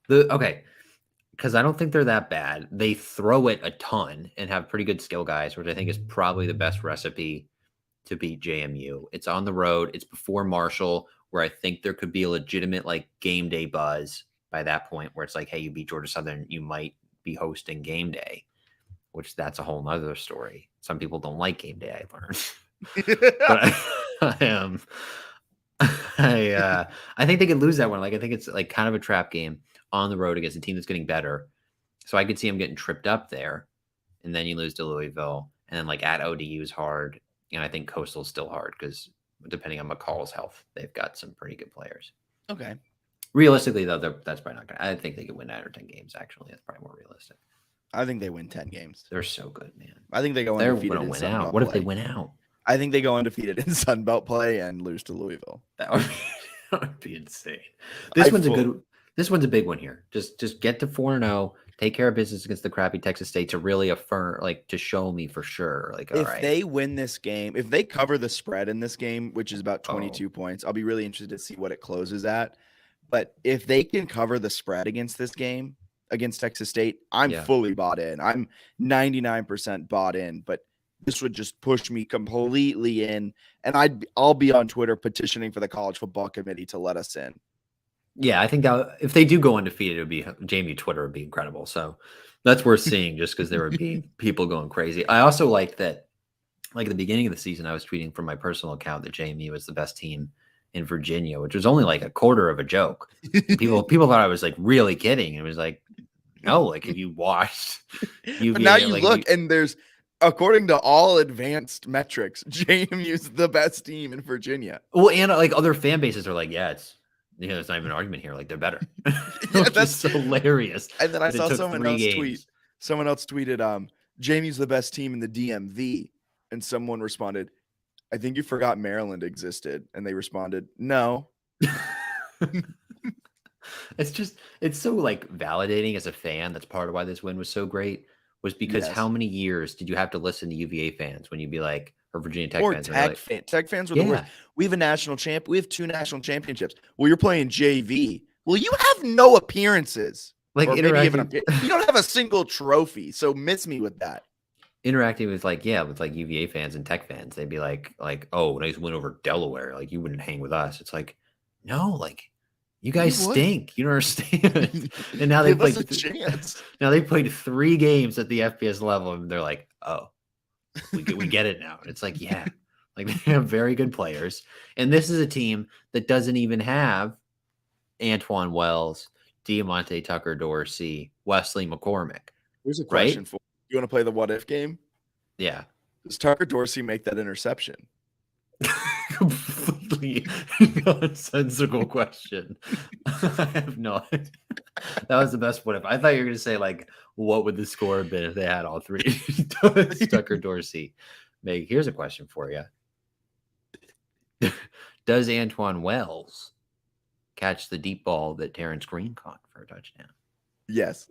Because I don't think they're that bad. They throw it a ton and have pretty good skill guys, which I think is probably the best recipe to beat JMU. It's on the road. It's before Marshall, where I think there could be a legitimate like game day buzz by that point, where it's like, hey, you beat Georgia Southern, you might be hosting game day, which that's a whole nother story. Some people don't like game day, I learned. But I think they could lose that one. Like I think it's like kind of a trap game on the road against a team that's getting better. So I could see them getting tripped up there, and then you lose to Louisville, and then like at ODU is hard, and I think Coastal's still hard because depending on McCall's health, they've got some pretty good players. Okay. Realistically, though, that's probably not going to. I think they could win 9 or 10 games, actually. That's probably more realistic. I think they win 10 games. They're so good, man. I think they go They're undefeated going to in win Sun out. Belt What if they play. win out? I think they go undefeated in Sun Belt play and lose to Louisville. That would be insane. This one's a good. This one's a big one here. Just get to 4-0. Take care of business against the crappy Texas State to really affirm, like, to show me for sure. Like, all if right, they win this game, if they cover the spread in this game, which is about 22 points, I'll be really interested to see what it closes at. But if they can cover the spread against this game, against Texas State, I'm fully bought in. I'm 99% bought in, but this would just push me completely in. And I'll be on Twitter petitioning for the college football committee to let us in. Yeah, I think that if they do go undefeated, it would be JMU Twitter would be incredible. So that's worth seeing just because there would be people going crazy. I also like that, like at the beginning of the season, I was tweeting from my personal account that JMU was the best team in Virginia, which was only like a quarter of a joke. People thought I was like really kidding. It was like, no, like if you watched UVA, but now you like, look and there's, according to all advanced metrics, JMU's the best team in Virginia. Well, and like other fan bases are like, yeah, it's not even an argument here. Like they're better. Yeah, that's just hilarious. And then I saw someone else tweet. Someone else tweeted, "JMU's the best team in the DMV," and someone responded, "I think you forgot Maryland existed." And they responded, "No." It's so like validating as a fan. That's part of why this win was so great. Was because how many years did you have to listen to UVA fans when you'd be like, or Virginia Tech fans? Tech fans were the worst. We have a national champ. We have 2 national championships. Well, you're playing JV. Well, you have no appearances. Like you don't have a single trophy. So miss me with that. Interacting with with UVA fans and Tech fans, they'd be like, oh, nice win over Delaware. Like you wouldn't hang with us. It's like, no, like you guys stink. You don't understand. And now they played now they played 3 games at the FBS level, and they're like, oh, we get it now. And it's like, yeah, like they have very good players, and this is a team that doesn't even have Antoine Wells, Diamante Tucker Dorsey, Wesley McCormick. Here's a question for you. Want to play the what if game? Yeah. Does Tucker Dorsey make that interception? Completely nonsensical question. I have no idea. That was the best what if. I thought you were going to say, like, what would the score have been if they had all 3? Does Tucker Dorsey make? Here's a question for you. Does Antoine Wells catch the deep ball that Terrence Green caught for a touchdown? Yes.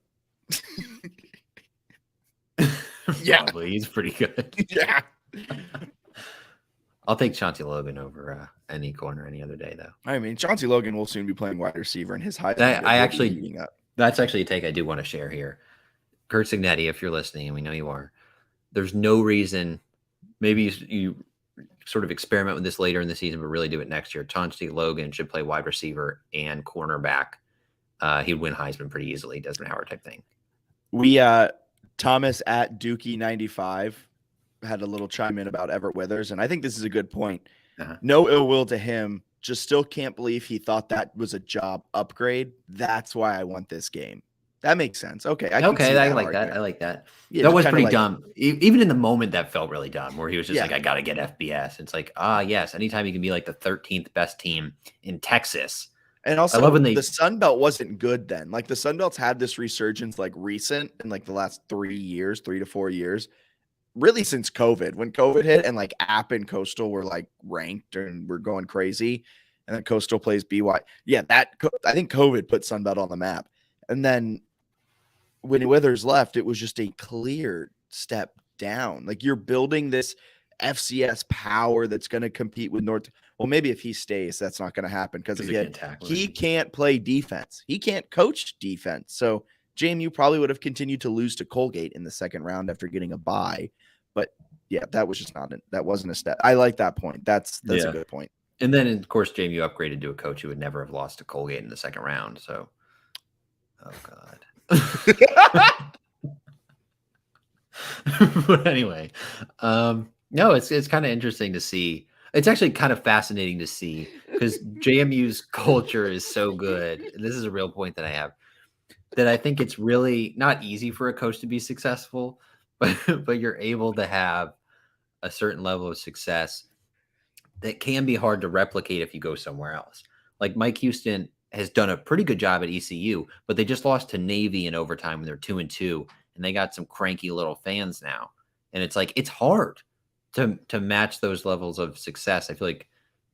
Yeah. Probably. He's pretty good. Yeah. I'll take Chauncey Logan over any corner any other day, though. I mean, Chauncey Logan will soon be playing wide receiver in his high. That's actually a take I do want to share here. Kurt Signetti, if you're listening, and we know you are, there's no reason. Maybe you sort of experiment with this later in the season, but really do it next year. Chauncey Logan should play wide receiver and cornerback. He'd win Heisman pretty easily, Desmond Howard type thing. We Thomas at Dookie95 had a little chime in about Everett Withers, and I think this is a good point. No ill will to him, just still can't believe he thought that was a job upgrade. That's why I want this game. That makes sense. Okay. I like that. I like that. Yeah, that was pretty dumb. Even in the moment, that felt really dumb, where he was just like, I got to get FBS. It's like, yes, anytime you can be like the 13th best team in Texas. And also, I love when the Sun Belt wasn't good then. Like the Sun Belt's had this resurgence like recent in like the last 3 to 4 years. Really since COVID, when COVID hit and like App and Coastal were like ranked and we're going crazy, and then Coastal plays BY. Yeah, I think COVID put Sunbelt on the map. And then when Withers left, it was just a clear step down. Like you're building this FCS power that's going to compete with North. Well, maybe if he stays, that's not going to happen because again, he can't play defense. He can't coach defense. So JMU probably would have continued to lose to Colgate in the second round after getting a bye. But yeah, that was just that wasn't a step. I like that point. That's a good point. And then of course JMU upgraded to a coach who would never have lost to Colgate in the second round. So, oh God. But anyway, no, it's kind of interesting to see. It's actually kind of fascinating to see because JMU's culture is so good. And this is a real point that I have. That I think it's really not easy for a coach to be successful, but you're able to have a certain level of success that can be hard to replicate if you go somewhere else. Like Mike Houston has done a pretty good job at ECU, but they just lost to Navy in overtime when they're 2-2, and they got some cranky little fans now. And it's like it's hard to match those levels of success. I feel like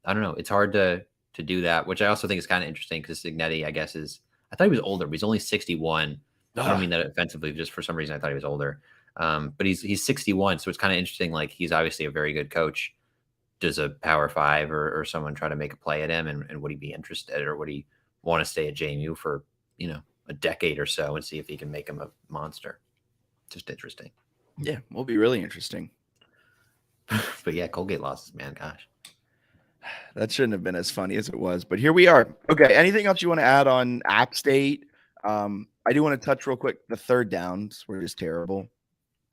I don't know, it's hard to do that, which I also think is kind of interesting because Signetti, I guess, I thought he was older, but he's only 61. I don't mean that offensively, just for some reason I thought he was older. But he's 61, so it's kind of interesting. Like he's obviously a very good coach. Does a Power Five or someone try to make a play at him, and would he be interested, or would he want to stay at JMU for a decade or so and see if he can make him a monster? Just interesting. Yeah, will be really interesting. But yeah, Colgate losses, man. Gosh, that shouldn't have been as funny as it was. But here we are. Okay, anything else you want to add on App State? I do want to touch real quick. The third downs were just terrible.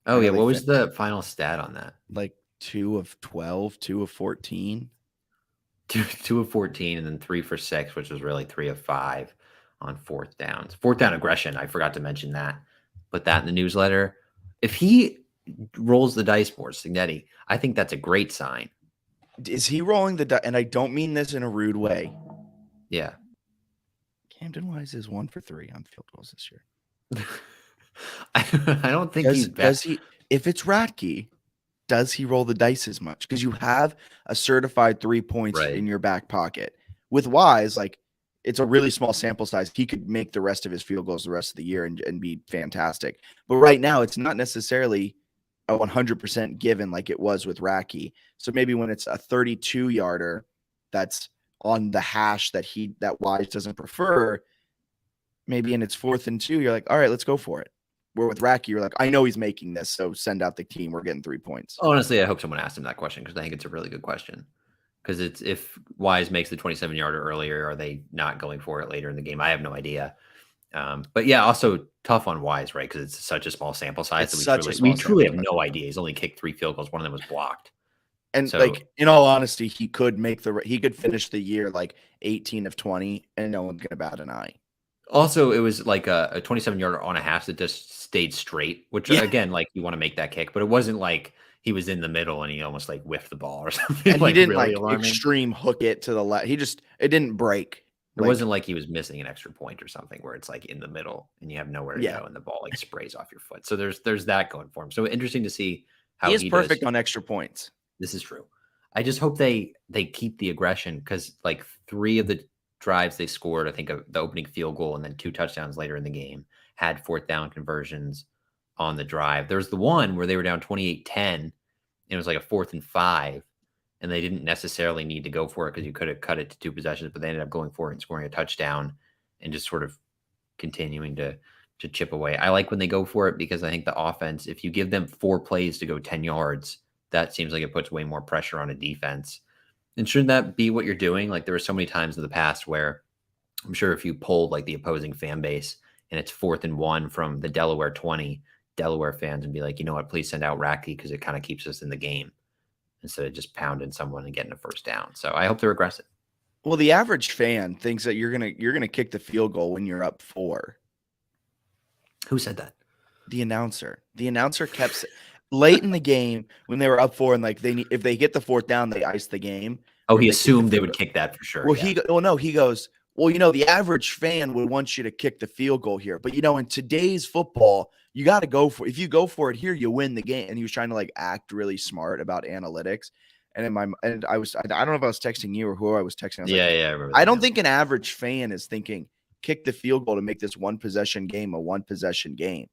Oh yeah, what was the final stat on that? Like 2 of 12, 2 of 14. 2 of 14, and then 3 for 6, which was really 3 of 5 on fourth downs. Fourth down aggression, I forgot to mention that. Put that in the newsletter. If he rolls the dice more, Signetti, I think that's a great sign. Is he rolling the dice? And I don't mean this in a rude way. Yeah. Camden Wise is 1 for 3 on field goals this year. I don't think does he. If it's Radke, does he roll the dice as much? Because you have a certified 3 points in your back pocket. With Wise, like it's a really small sample size. He could make the rest of his field goals the rest of the year and be fantastic. But right now, it's not necessarily a 100% given like it was with Radke. So maybe when it's a 32-yarder that's on the hash that Wise doesn't prefer, maybe in its 4th and 2, you're like, all right, let's go for it. Where with Radke, you're like, I know he's making this, so send out the team. We're getting 3 points. Honestly, I hope someone asked him that question because I think it's a really good question. Because it's if Wise makes the 27-yarder earlier, are they not going for it later in the game? I have no idea. But yeah, also tough on Wise, right? Because it's such a small sample size. We truly have no idea. He's only kicked 3 field goals. One of them was blocked. And so, like, in all honesty, he could finish the year like 18 of 20, and no one's gonna bat an eye. Also, it was like a 27-yarder on a half that just stayed straight, which again, like you want to make that kick, but it wasn't like he was in the middle and he almost like whiffed the ball or something. And he didn't really extreme hook it to the left. It didn't break. It wasn't like he was missing an extra point or something where it's like in the middle and you have nowhere to go and the ball like sprays off your foot. So there's that going for him. So interesting to see how he is perfect on extra points. This is true. I just hope they keep the aggression because like 3 of the drives they scored, I think the opening field goal and then 2 touchdowns later in the game had 4th down conversions on the drive. There's the one where they were down 28-10 and it was like a 4th and 5 and they didn't necessarily need to go for it because you could have cut it to 2 possessions, but they ended up going for it and scoring a touchdown and just sort of continuing to chip away. I like when they go for it because I think the offense, if you give them 4 plays to go 10 yards, that seems like it puts way more pressure on a defense. And shouldn't that be what you're doing? Like there were so many times in the past where I'm sure if you polled like the opposing fan base and it's 4th and 1 from the Delaware 20, Delaware fans would be like, you know what, please send out Radke because it kind of keeps us in the game instead of just pounding someone and getting a 1st down. So I hope they're aggressive. Well, the average fan thinks that you're gonna kick the field goal when you're up 4. Who said that? The announcer. The announcer kept late in the game when they were up 4 and like if they get the 4th down, they ice the game. Oh, he assumed they would kick that for sure. Well, he goes, well, the average fan would want you to kick the field goal here. But, in today's football, you got to go for it. If you go for it here, you win the game. And he was trying to like act really smart about analytics. And I don't know if I was texting you or who I was texting. I remember I don't think an average fan is thinking kick the field goal to make this 1 possession game a 1 possession game.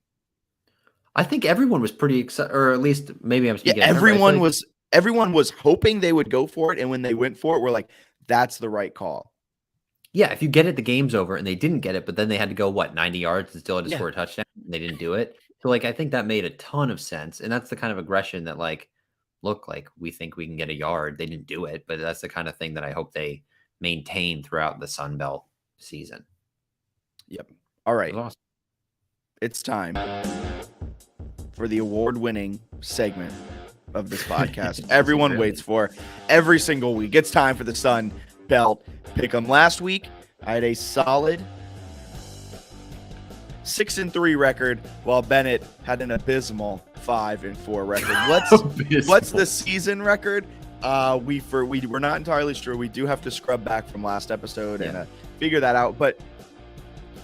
I think everyone was pretty excited, or at least maybe I'm speaking. Yeah, everyone was hoping they would go for it. And when they went for it, we're like, that's the right call. Yeah, if you get it, the game's over, and they didn't get it, but then they had to go 90 yards and still had to score a touchdown. And they didn't do it. So like, I think that made a ton of sense, and that's the kind of aggression that like, look, like we think we can get a yard. They didn't do it, but that's the kind of thing that I hope they maintain throughout the Sun Belt season. Yep. All right, awesome. It's time for the award-winning segment of this podcast. Everyone waits for every single week. It's time for the Sun Belt Pick'em. Last week, I had a solid 6-3 record, while Bennett had an abysmal 5-4 record. What's the season record? We're not entirely sure. We do have to scrub back from last episode and Yeah. figure that out. But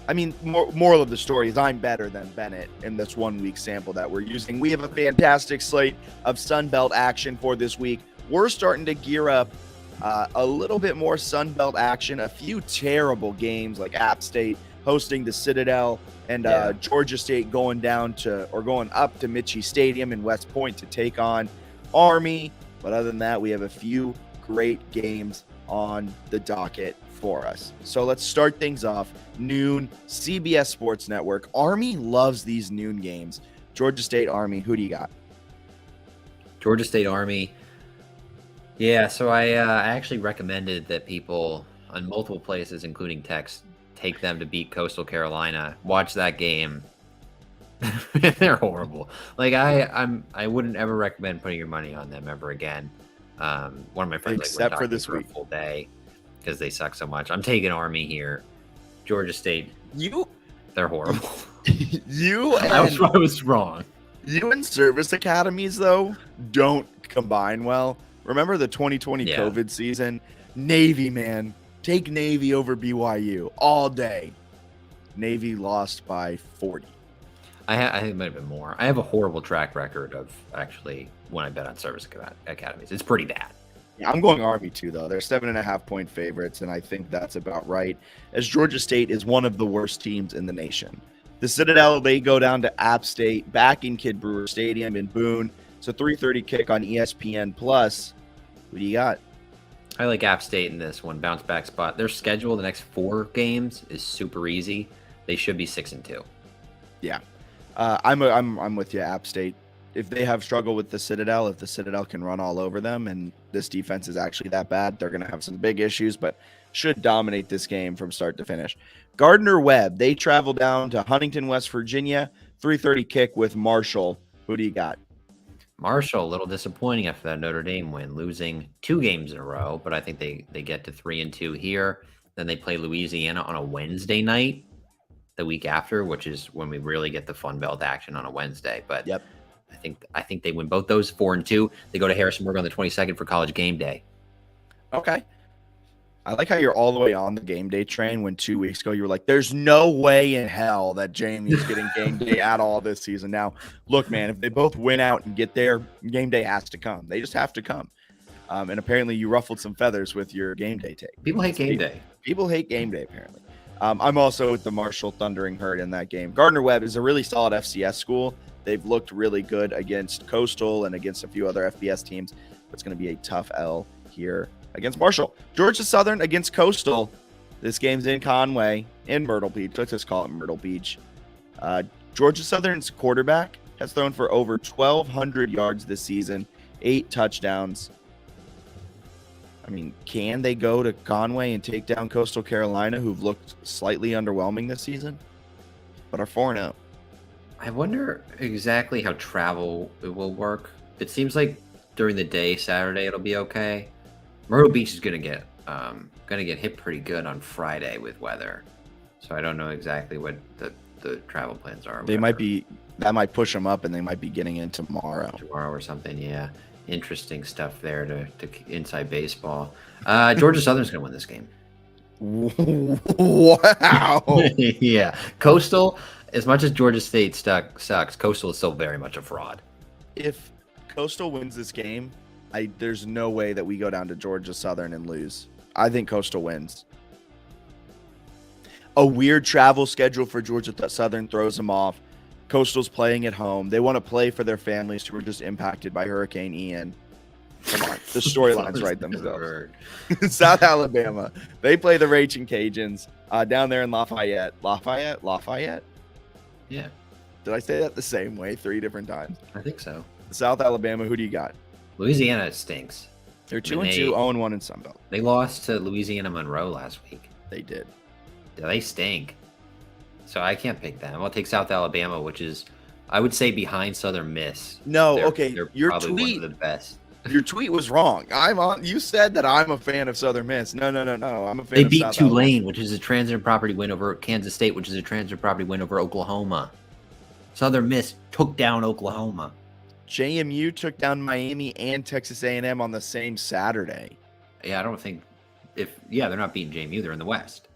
I mean, moral of the story is I'm better than Bennett in this 1 week sample that we're using. We have a fantastic slate of Sunbelt action for this week. We're starting to gear up a little bit more Sunbelt action. A few terrible games like App State hosting the Citadel and Georgia State going up to Mitchie Stadium in West Point to take on Army. But other than that, we have a few great games on the docket for us. So let's start things off. Noon, CBS Sports Network. Army loves these noon games. Georgia State, Army. Who do you got? Georgia State, Army. Yeah, so I actually recommended that people on multiple places, including text, take them to beat Coastal Carolina. Watch that game. They're horrible. Like I wouldn't ever recommend putting your money on them ever again. One of my friends Except went for on this for week. a full day because they suck so much. I'm taking Army here. Georgia State, they're horrible. I was wrong. You and service academies though don't combine well. Remember the 2020 COVID season? Navy, man, take Navy over BYU all day. Navy lost by 40. I think it might have been more. I have a horrible track record of actually when I bet on service academies. It's pretty bad. Yeah, I'm going Army too, though. They're 7.5-point favorites, and I think that's about right, as Georgia State is one of the worst teams in the nation. The Citadel, they go down to App State, back in Kid Brewer Stadium in Boone. It's a 3:30 kick on ESPN+. Who do you got? I like App State in this one, bounce back spot. Their schedule the next 4 games is super easy. They should be 6-2. Yeah. I'm with you, App State. If they have struggle with the Citadel, if the Citadel can run all over them and this defense is actually that bad, they're going to have some big issues, but should dominate this game from start to finish. Gardner-Webb, they travel down to Huntington, West Virginia, 3:30 kick with Marshall. Who do you got? Marshall, a little disappointing after that Notre Dame win, losing 2 games in a row, but I think they get to 3-2 here. Then they play Louisiana on a Wednesday night the week after, which is when we really get the Fun Belt action on a Wednesday. But Yep. I think they win both those 4-2. They go to Harrisonburg on the 22nd for College game day. Okay. I like how you're all the way on the game day train when 2 weeks ago you were like, there's no way in hell that Jamie's getting game day at all this season. Now, look, man, if they both win out and get there, game day has to come. They just have to come. And apparently you ruffled some feathers with your game day take. People hate game day. People hate game day, apparently. I'm also with the Marshall Thundering Herd in that game. Gardner-Webb is a really solid FCS school. They've looked really good against Coastal and against a few other FBS teams. It's going to be a tough L here against Marshall. Georgia Southern against Coastal. This game's in Conway, in Myrtle Beach. Let's just call it Myrtle Beach. Georgia Southern's quarterback has thrown for over 1,200 yards this season, 8 touchdowns. I mean, can they go to Conway and take down Coastal Carolina, who've looked slightly underwhelming this season, but are 4-0? I wonder exactly how travel will work. It seems like during the day, Saturday, it'll be okay. Myrtle Beach is gonna get hit pretty good on Friday with weather, so I don't know exactly what the travel plans are. That might push them up, and they might be getting in tomorrow or something. Yeah, interesting stuff there to inside baseball. Georgia Southern's gonna win this game. Wow. Yeah, Coastal. As much as Georgia State sucks, Coastal is still very much a fraud. If Coastal wins this game, there's no way that we go down to Georgia Southern and lose. I think Coastal wins. A weird travel schedule for Georgia Southern throws them off. Coastal's playing at home. They want to play for their families who were just impacted by Hurricane Ian. Come on, the storylines write themselves. South Alabama, they play the Raging Cajuns down there in Lafayette. Lafayette? Yeah. Did I say that the same way 3 different times? I think so. South Alabama, who do you got? Louisiana stinks. They're 2-2, 0-1 in Sunbelt. They lost to Louisiana Monroe last week. They did. They stink. So I can't pick them. I'll take South Alabama, which is, I would say, behind Southern Miss. No, They're your probably tweet, one of the best. Your tweet was wrong. You said that I'm a fan of Southern Miss. No. I'm a fan They of beat South Tulane, Alabama. which is a transitive property win over Kansas State, which is a transitive property win over Oklahoma. Southern Miss took down Oklahoma. JMU took down Miami and Texas A&M on the same Saturday. Yeah, I don't think they're not beating JMU. They're in the West.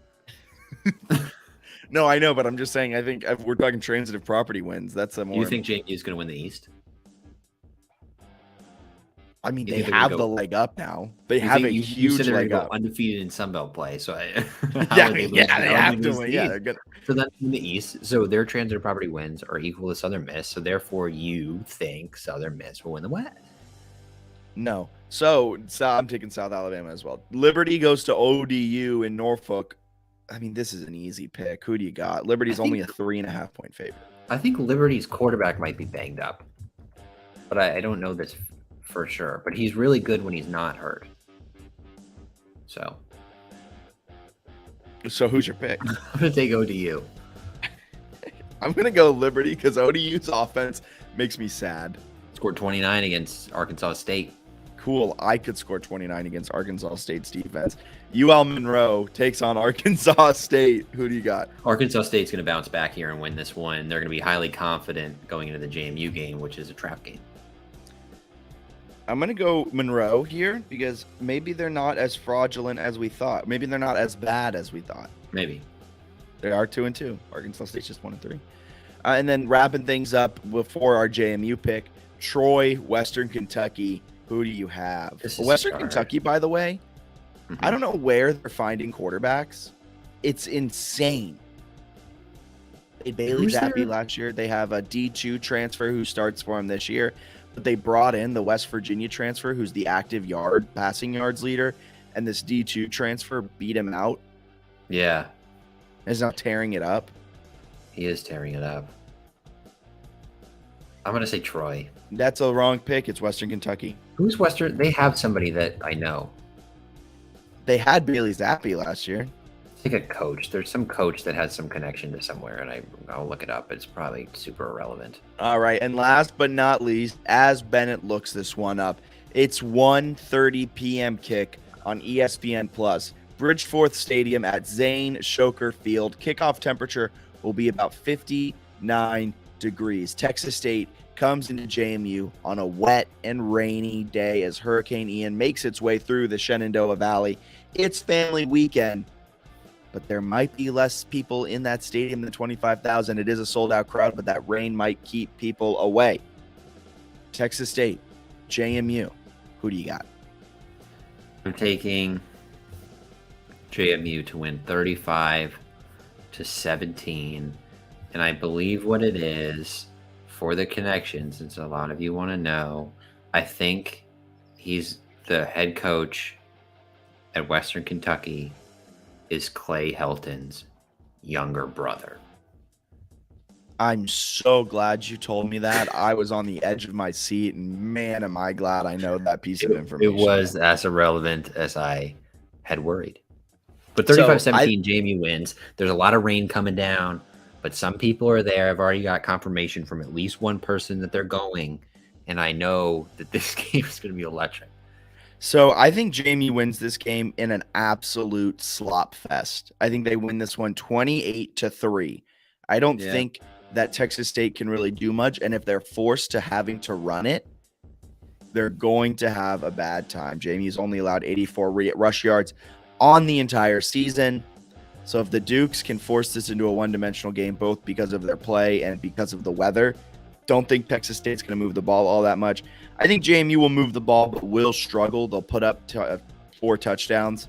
No, I know, but I'm just saying. I think if we're talking transitive property wins, that's a more. You think JMU is going to win the East? I mean, You they think they're gonna have the leg up now. They You have think a you huge said they're leg gonna go up. undefeated in Sunbelt play, so Yeah, would they lose? How would have lose to. the Yeah, East? they're good. So that's in the East. So their transitive property wins are equal to Southern Miss. So therefore, you think Southern Miss will win the West? No. So I'm taking South Alabama as well. Liberty goes to ODU in Norfolk. I mean, this is an easy pick. Who do you got? Liberty's only a 3.5 point favorite. I think Liberty's quarterback might be banged up, but I don't know this for sure. But he's really good when he's not hurt. So who's your pick? I'm gonna take ODU. I'm gonna go Liberty because ODU's offense makes me sad. Scored 29 against Arkansas State. Cool. I could score 29 against Arkansas State's defense. UL Monroe takes on Arkansas State. Who do you got? Arkansas State's going to bounce back here and win this one. They're going to be highly confident going into the JMU game, which is a trap game. I'm going to go Monroe here because maybe they're not as fraudulent as we thought. Maybe they're not as bad as we thought. Maybe. They are 2-2. Arkansas State's just 1-3. And then wrapping things up before our JMU pick, Troy, Western Kentucky. Who do you have? Western Kentucky, by the way, I don't know where they're finding quarterbacks. It's insane. They Bailey Zappi last year. They have a D2 transfer who starts for them this year. But they brought in the West Virginia transfer who's the active passing yards leader. And this D2 transfer beat him out. Yeah. Is now tearing it up. He is tearing it up. I'm going to say Troy. That's a wrong pick. It's Western Kentucky. Who's Western? They have somebody that I know. They had Bailey Zappi last year. It's like a coach. There's some coach that has some connection to somewhere, and I'll look it up. It's probably super irrelevant. All right, and last but not least, as Bennett looks this one up, it's 1:30 p.m. kick on ESPN Plus. Bridgeforth Stadium at Zane Shoker Field. Kickoff temperature will be about 59 degrees. Texas State comes into JMU on a wet and rainy day as Hurricane Ian makes its way through the Shenandoah Valley. It's family weekend, but there might be less people in that stadium than 25,000. It is a sold-out crowd, but that rain might keep people away. Texas State, JMU, who do you got? I'm taking JMU to win 35-17, and I believe what it is for the connection, since a lot of you want to know, I think he's the head coach at Western Kentucky is Clay Helton's younger brother. I'm so glad you told me that. I was on the edge of my seat, and man, am I glad I know that piece of information. It was as irrelevant as I had worried. But 35-17, JMU wins. There's a lot of rain coming down. But some people are there. I've already got confirmation from at least one person that they're going. And I know that this game is going to be electric. So I think JMU wins this game in an absolute slop fest. I think they win this one 28-3. I don't think that Texas State can really do much. And if they're forced to having to run it, they're going to have a bad time. JMU's only allowed 84 rush yards on the entire season. So if the Dukes can force this into a one-dimensional game, both because of their play and because of the weather, don't think Texas State's going to move the ball all that much. I think JMU will move the ball, but will struggle. They'll put up 4 touchdowns,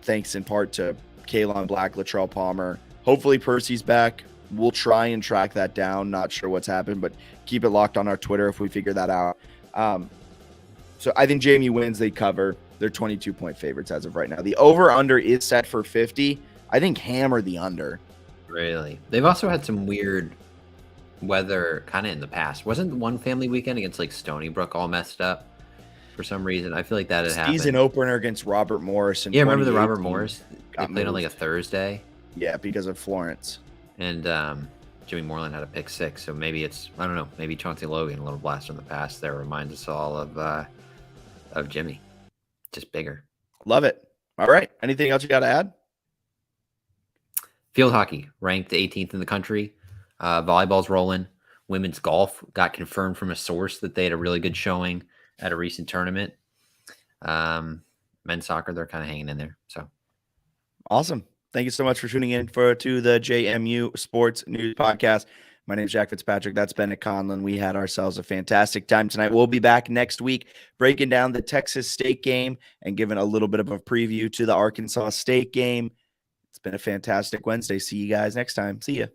thanks in part to Kalon Black, Latrell Palmer. Hopefully Percy's back. We'll try and track that down. Not sure what's happened, but keep it locked on our Twitter if we figure that out. So I think JMU wins. They cover. They're 22-point favorites as of right now. The over-under is set for 50. I think hammer the under. Really? They've also had some weird weather kind of in the past. Wasn't one family weekend against like Stony Brook all messed up for some reason? I feel like that had happened. Season opener against Robert Morris. Yeah, remember the Robert Morris? They played on like a Thursday. Yeah, because of Florence. And Jimmy Moreland had a pick 6. So maybe it's, I don't know, maybe Chauncey Logan, a little blast from the past there, reminds us all of Jimmy. Just bigger. Love it. All right. Anything else you got to add? Field hockey, ranked 18th in the country. Volleyball's rolling. Women's golf got confirmed from a source that they had a really good showing at a recent tournament. Men's soccer, they're kind of hanging in there. So awesome. Thank you so much for tuning in to the JMU Sports News Podcast. My name is Jack Fitzpatrick. That's Bennett Conlon. We had ourselves a fantastic time tonight. We'll be back next week breaking down the Texas State game and giving a little bit of a preview to the Arkansas State game. It's been a fantastic Wednesday. See you guys next time. See ya.